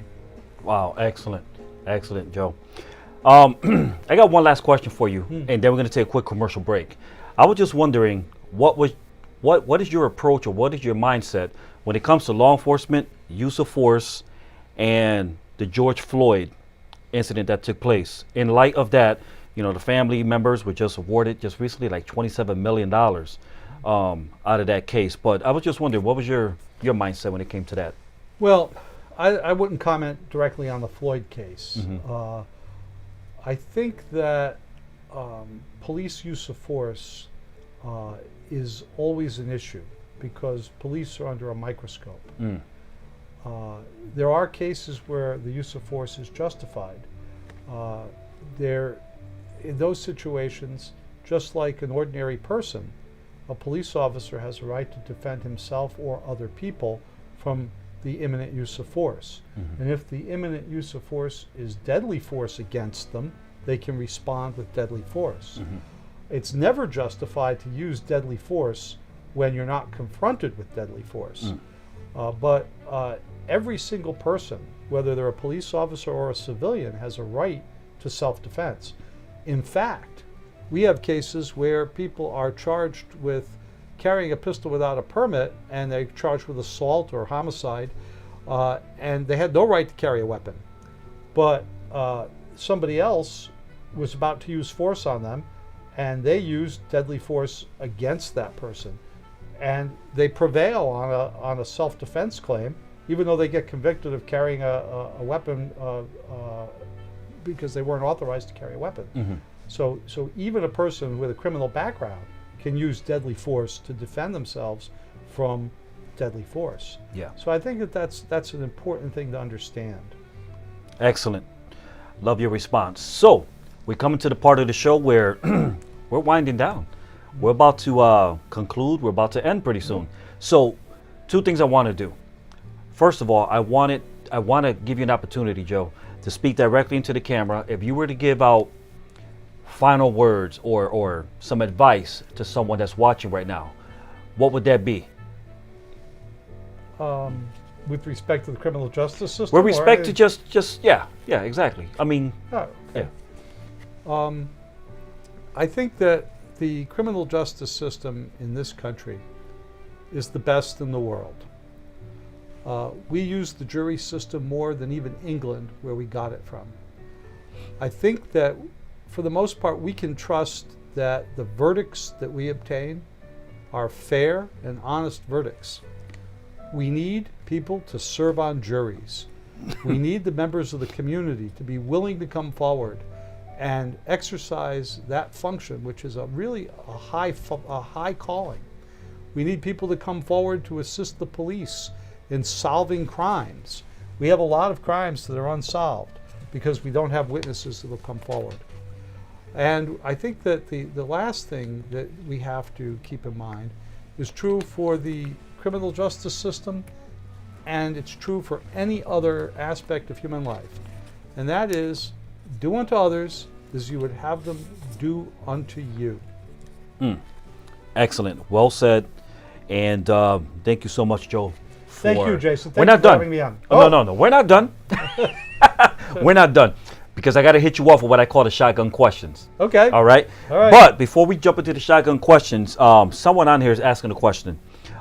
Wow, excellent. Excellent, Joe. I got one last question for you, and then we're going to take a quick commercial break. I was just wondering, what is your approach, or what is your mindset when it comes to law enforcement, use of force, and the George Floyd incident that took place? In light of that, you know, the family members were just awarded just recently like $27 million out of that case. But I was just wondering, what was your mindset when it came to that? Well, I wouldn't comment directly on the Floyd case. I think that police use of force is always an issue, because police are under a microscope. There are cases where the use of force is justified. In those situations, just like an ordinary person, a police officer has a right to defend himself or other people from the imminent use of force. And if the imminent use of force is deadly force against them, they can respond with deadly force. It's never justified to use deadly force when you're not confronted with deadly force. But every single person, whether they're a police officer or a civilian, has a right to self-defense. In fact, we have cases where people are charged with carrying a pistol without a permit, and they're charged with assault or homicide, and they had no right to carry a weapon. But somebody else was about to use force on them, and they used deadly force against that person. And they prevail on a self-defense claim, even though they get convicted of carrying a weapon because they weren't authorized to carry a weapon. Mm-hmm. So even a person with a criminal background can use deadly force to defend themselves from deadly force. Yeah. So I think that's an important thing to understand. Excellent. Love your response. So we're coming to the part of the show where we're winding down. We're about to conclude. We're about to end pretty soon. So 2 things I want to do. First of all, I want to give you an opportunity, Joe, to speak directly into the camera. If you were to give out final words or some advice to someone that's watching right now, what would that be? With respect to the criminal justice system? With respect to just yeah, exactly. I mean, Oh, okay. yeah. I think that the criminal justice system in this country is the best in the world. We use the jury system more than even England, where we got it from. I think that for the most part, we can trust that the verdicts that we obtain are fair and honest verdicts. We need people to serve on juries. We need the members of the community to be willing to come forward and exercise that function, which is really a high calling. We need people to come forward to assist the police in solving crimes. We have a lot of crimes that are unsolved because we don't have witnesses that will come forward. And I think that the last thing that we have to keep in mind is true for the criminal justice system, and it's true for any other aspect of human life. And that is, do unto others as you would have them do unto you. Excellent. Well said. And thank you so much, Joe. Thank you, Jason. We're Thank not you for done. having me on. Oh, no. We're not done. We're not done. Because I got to hit you off with what I call the shotgun questions. Okay. All right? All right. But before we jump into the shotgun questions, someone on here is asking a question.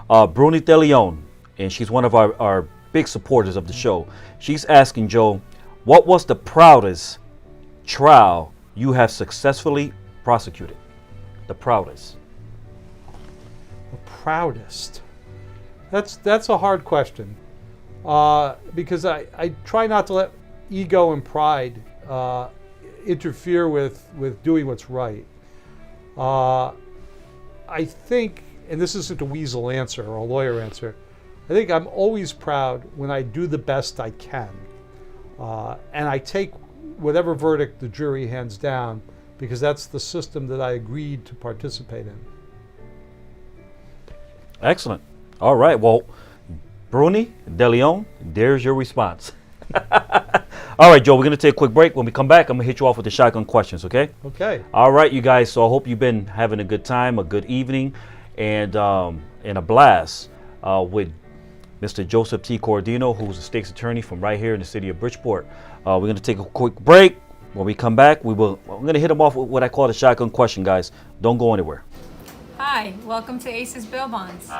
Bruni De Leon, and she's one of our big supporters of the show. She's asking, Joe, what was the proudest trial you have successfully prosecuted? The proudest. The proudest. That's a hard question because I try not to let ego and pride interfere with doing what's right. I think, and this isn't a weasel answer or a lawyer answer, I think I'm always proud when I do the best I can. And I take whatever verdict the jury hands down because that's the system that I agreed to participate in. Excellent. All right. Well, Bruni De Leon, there's your response. All right, Joe, we're going to take a quick break. When we come back, I'm going to hit you off with the shotgun questions, okay? Okay. All right, you guys. So I hope you've been having a good time, a good evening, and a blast with Mr. Joseph T. Corradino, who's a state's attorney from right here in the city of Bridgeport. We're going to take a quick break. When we come back, we're going to hit them off with what I call the shotgun question, guys. Don't go anywhere. Hi, welcome to Aces Bail Bonds.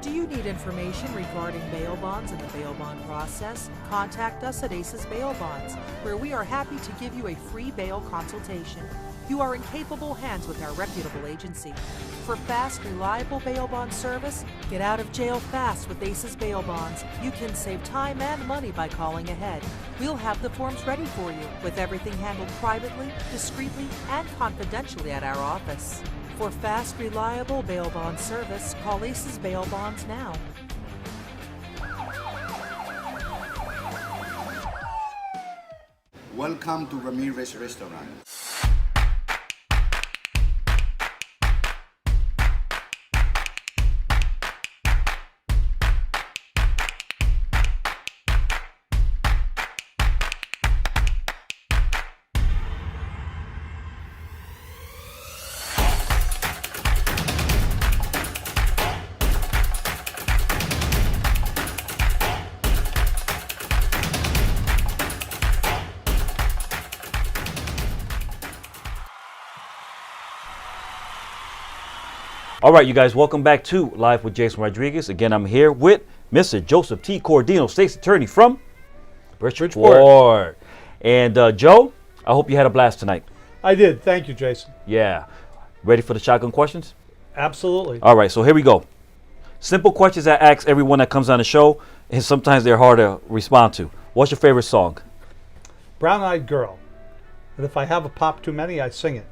Do you need information regarding bail bonds and the bail bond process? Contact us at Aces Bail Bonds, where we are happy to give you a free bail consultation. You are in capable hands with our reputable agency. For fast, reliable bail bond service, get out of jail fast with Aces Bail Bonds. You can save time and money by calling ahead. We'll have the forms ready for you, with everything handled privately, discreetly, and confidentially at our office. For fast, reliable bail bond service, call Aces Bail Bonds now. Welcome to Ramirez Restaurant. All right, you guys, welcome back to Live with Jason Rodriguez. Again, I'm here with Mr. Joseph T. Corradino, State's Attorney from Bridgeport. And Joe, I hope you had a blast tonight. I did. Thank you, Jason. Yeah. Ready for the shotgun questions? Absolutely. All right, so here we go. Simple questions I ask everyone that comes on the show, and sometimes they're hard to respond to. What's your favorite song? Brown Eyed Girl. And if I have a pop too many, I sing it.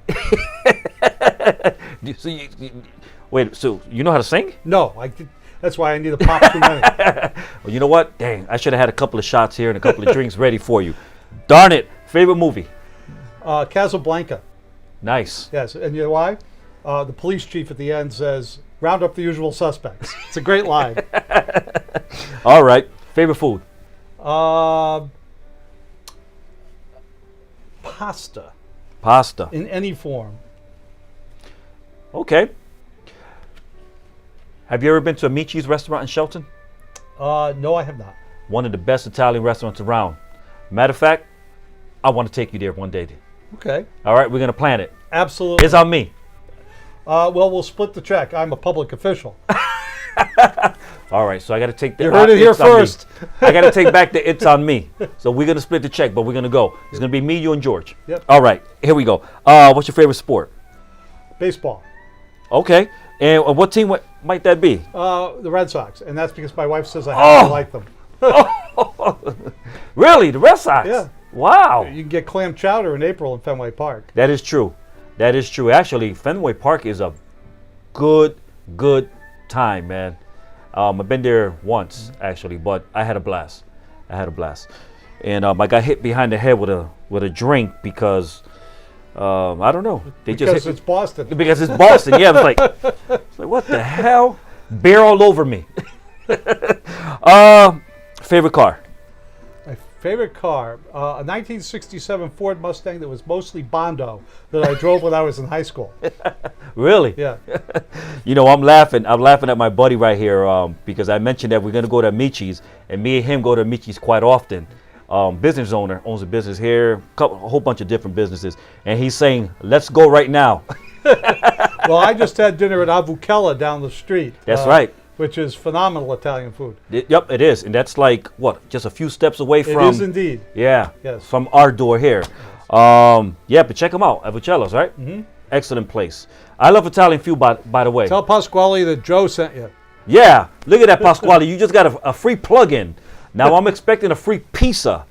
Wait, so you know how to sing? No, that's why I need a pop too many. Well, you know what? Dang, I should have had a couple of shots here and a couple of drinks ready for you. Darn it. Favorite movie? Casablanca. Nice. Yes, and you know why? The police chief at the end says, "Round up the usual suspects." It's a great line. All right. Favorite food? Pasta. Pasta. In any form. Okay. Have you ever been to a Mici's restaurant in Shelton? No, I have not. One of the best Italian restaurants around. Matter of fact, I want to take you there one day. Okay. All right, we're going to plan it. Absolutely. It's on me. Well, we'll split the check. I'm a public official. All right, so I got to take the. You heard it here first. I got to take back the "it's on me." So we're going to split the check, but we're going to go. It's going to be me, you, and George. Yep. All right, here we go. What's your favorite sport? Baseball. Okay. And what team might that be? The Red Sox, and that's because my wife says I have to like them. Really? The Red Sox? Yeah. Wow. You can get clam chowder in April in Fenway Park. That is true. That is true. Actually, Fenway Park is a good time, man. I've been there once, actually, but I had a blast. And I got hit behind the head with a drink because I don't know. Because it's Boston. Because it's Boston. Yeah, it's like what the hell? Beer all over me. Favorite car? My favorite car, a 1967 Ford Mustang that was mostly Bondo that I drove when I was in high school. Really? Yeah. You know, I'm laughing at my buddy right here because I mentioned that we're going to go to Mici's, and me and him go to Mici's quite often. Business owner owns a business here, a whole bunch of different businesses, and he's saying, "Let's go right now." Well, I just had dinner at Avucella down the street. That's right. Which is phenomenal Italian food. Yep, it is, and that's like what, just a few steps away from. It is indeed. Yeah. Yes. From our door here. Yeah, but check them out, Avucella's, right? Mm-hmm. Excellent place. I love Italian food, by the way. Tell Pasquale that Joe sent you. Yeah, look at that, Pasquale. You just got a free plug-in. Now I'm expecting a free pizza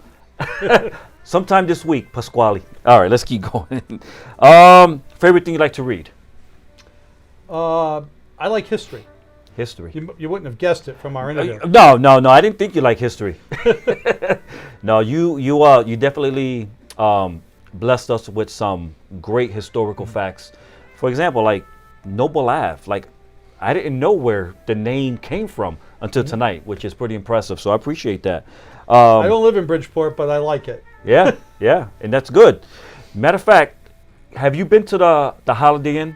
sometime this week, Pasquale. All right, let's keep going. Favorite thing you like to read? I like history. History. You wouldn't have guessed it from our interview. No. I didn't think you like history. No, you definitely blessed us with some great historical facts. For example, like Noble Ave. Like I didn't know where the name came from until tonight, which is pretty impressive. So I appreciate that. I don't live in Bridgeport, but I like it. Yeah, and that's good. Matter of fact, have you been to the Holiday Inn?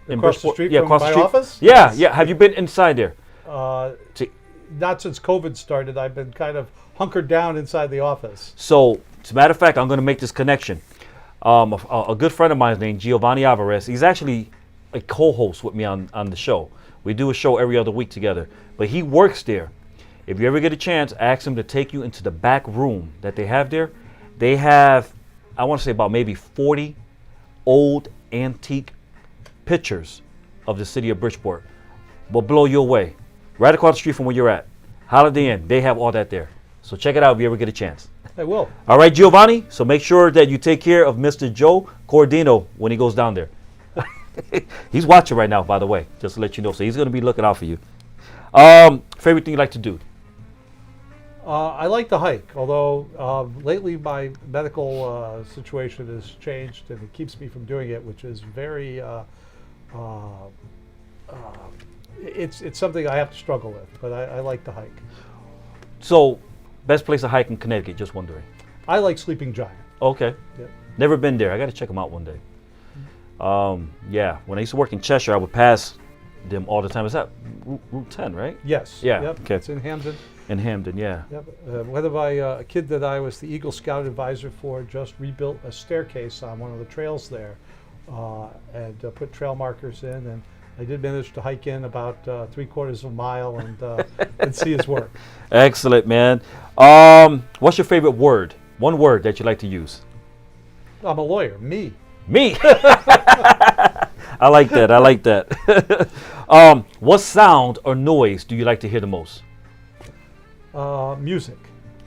Across the street from my office? Yeah. Have you been inside there? Not since COVID started. I've been kind of hunkered down inside the office. So, as a matter of fact, I'm going to make this connection. A good friend of mine named Giovanni Alvarez, he's actually a co-host with me on the show. We do a show every other week together. But he works there. If you ever get a chance, ask him to take you into the back room that they have there. They have, I want to say about maybe 40 old antique pictures of the city of Bridgeport. Will blow you away. Right across the street from where you're at. Holiday Inn, they have all that there. So check it out if you ever get a chance. I will. All right, Giovanni. So make sure that you take care of Mr. Joe Corradino when he goes down there. He's watching right now, by the way, just to let you know. So he's going to be looking out for you. Favorite thing you like to do? I like to hike, although lately my medical situation has changed and it keeps me from doing it, which is very, it's something I have to struggle with, but I like to hike. So, best place to hike in Connecticut, just wondering. I like Sleeping Giant. Okay. Yep. Never been there. I got to check them out one day. Yeah, when I used to work in Cheshire, I would pass them all the time. Is that Route 10, right? Yes. Yeah. Yep. Okay. It's in Hamden. In Hamden, yeah. Yep. One of a kid that I was the Eagle Scout advisor for just rebuilt a staircase on one of the trails there, and put trail markers in, and I did manage to hike in about 3/4 of a mile and see his work. Excellent, man. What's your favorite word? One word that you like to use. I'm a lawyer. Me. Me. I like that. I like that. What sound or noise do you like to hear the most? Music.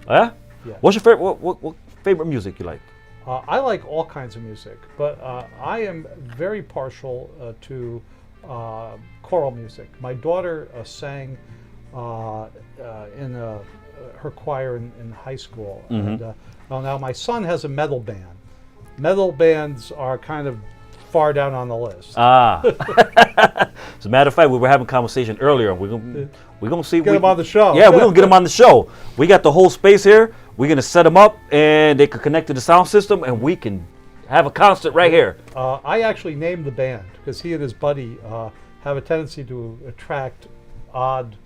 Yeah? Yeah. What's your favorite? What favorite music you like? I like all kinds of music, but I am very partial to choral music. My daughter sang in her choir in high school. And, well, now my son has a metal band. Metal bands are kind of far down on the list. As a matter of fact, we were having a conversation earlier. We're gonna see. Get him on the show. Yeah, we're gonna get him on the show. We got the whole space here. We're gonna set them up, and they could connect to the sound system, and we can have a concert right here. I actually named the band because he and his buddy have a tendency to attract odd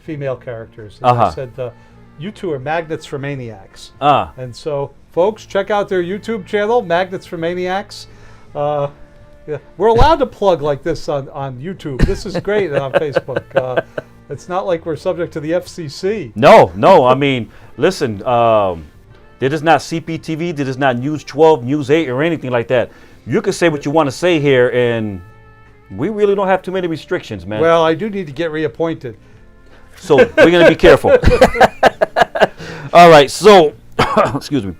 female characters. And I said, you two are Magnets for Maniacs. And so, folks, check out their YouTube channel, Magnets for Maniacs. Yeah, we're allowed to plug like this on YouTube. This is great on Facebook. It's not like we're subject to the FCC. No. I mean, listen, this is not CPTV. This is not News 12, News 8, or anything like that. You can say what you want to say here, and we really don't have too many restrictions, man. Well, I do need to get reappointed. So we're going to be careful. All right, so, excuse me.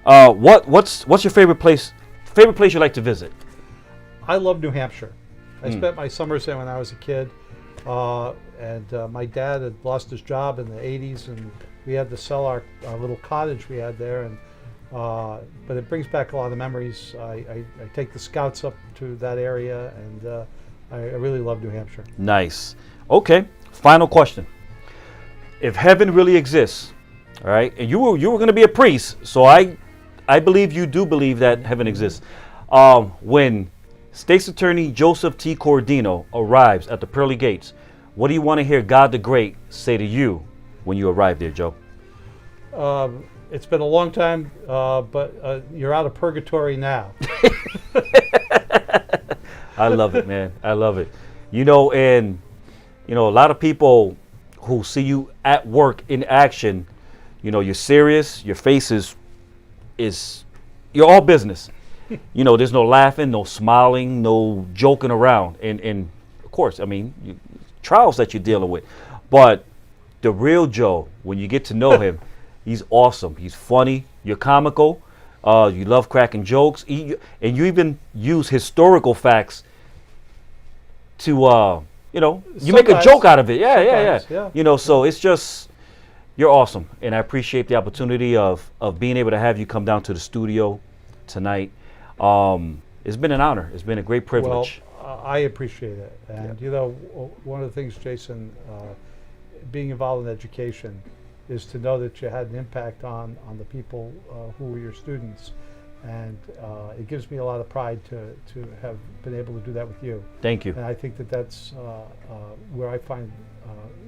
What's your favorite place you like to visit? I love New Hampshire. I spent my summers there when I was a kid. And my dad had lost his job in the 80s, and we had to sell our little cottage we had there. And but it brings back a lot of memories. I take the scouts up to that area, and I really love New Hampshire. Nice. Okay, final question. If heaven really exists, all right, and you were going to be a priest, so I believe you do believe that heaven exists. When State's Attorney Joseph T. Corradino arrives at the pearly gates, what do you want to hear God the Great say to you when you arrive there, Joe? It's been a long time, but you're out of purgatory now. I love it, man. I love it. And a lot of people who see you at work in action, you're serious. Your face is you're all business. There's no laughing, no smiling, no joking around. And of course, I mean, trials that you're dealing with. But the real Joe, when you get to know him, he's awesome. He's funny. You're comical. You love cracking jokes. And you even use historical facts to, you make a joke out of it. Yeah. So it's just, you're awesome. And I appreciate the opportunity of being able to have you come down to the studio tonight. It's been an honor. It's been a great privilege. Well, I appreciate it. And, one of the things, Jason, being involved in education is to know that you had an impact on the people who were your students. And it gives me a lot of pride to have been able to do that with you. Thank you. And I think that's where I find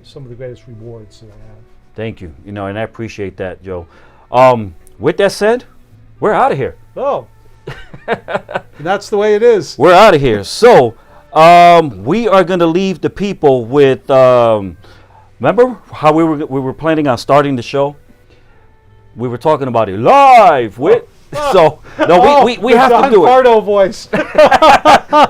some of the greatest rewards that I have. Thank you. And I appreciate that, Joe. With that said, we're out of here. Oh. And that's the way it is. We're out of here. So we are going to leave the people with. Remember how we were planning on starting the show? We were talking about it live with. So no, we have to do it. Pardo voice.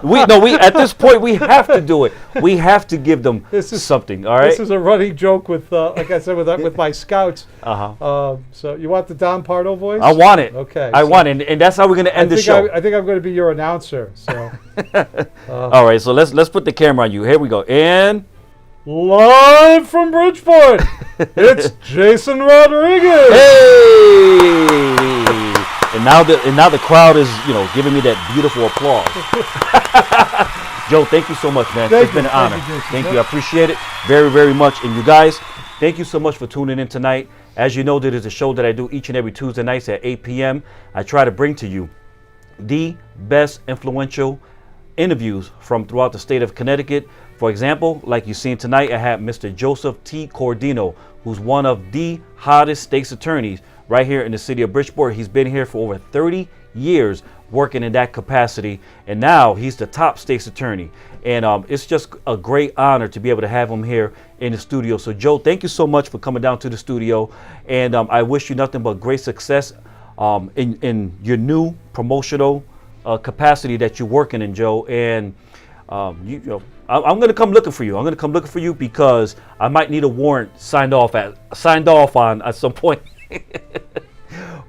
we at this point we have to do it. We have to give them something. All right. This is a running joke with, like I said, with my scouts. So you want the Don Pardo voice? I want it. Okay. I want it, and that's how we're going to end the show. I think I'm going to be your announcer. So. All right. So let's put the camera on you. Here we go. And live from Bridgeport, it's Jason Rodriguez. Hey. And now the crowd is, giving me that beautiful applause. Joe, thank you so much, man. It's been an honor. Thank you. I appreciate it very, very much. And you guys, thank you so much for tuning in tonight. As you know, there is a show that I do each and every Tuesday nights at 8 p.m. I try to bring to you the best influential interviews from throughout the state of Connecticut. For example, like you've seen tonight, I have Mr. Joseph T. Corradino, who's one of the hottest state's attorneys right here in the city of Bridgeport. He's been here for over 30 years working in that capacity, and now he's the top state's attorney. And it's just a great honor to be able to have him here in the studio. So Joe, thank you so much for coming down to the studio, and I wish you nothing but great success in your new promotional capacity that you're working in, Joe. And I'm going to come looking for you. I'm going to come looking for you because I might need a warrant signed off on at some point.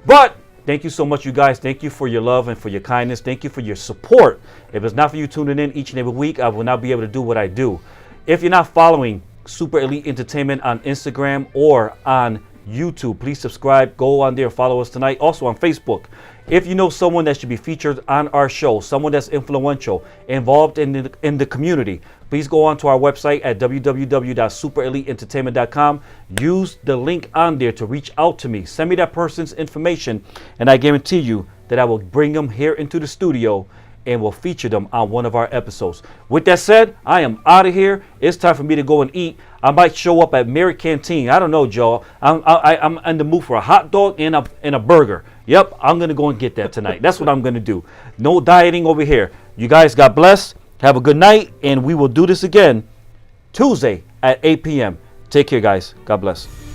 But thank you so much, you guys. Thank you for your love and for your kindness. Thank you for your support. If it's not for you tuning in each and every week, I will not be able to do what I do. If you're not following Super Elite Entertainment on Instagram or on YouTube, please subscribe. Go on there, follow us tonight. Also on Facebook. If you know someone that should be featured on our show, someone that's influential, involved in the community, please go on to our website at www.supereliteentertainment.com. Use the link on there to reach out to me. Send me that person's information, and I guarantee you that I will bring them here into the studio and will feature them on one of our episodes. With that said, I am out of here. It's time for me to go and eat. I might show up at Mary Canteen. I don't know, Joe. I'm in the mood for a hot dog and a burger. Yep, I'm going to go and get that tonight. That's what I'm going to do. No dieting over here. You guys, God bless. Have a good night, and we will do this again Tuesday at 8 p.m. Take care, guys. God bless.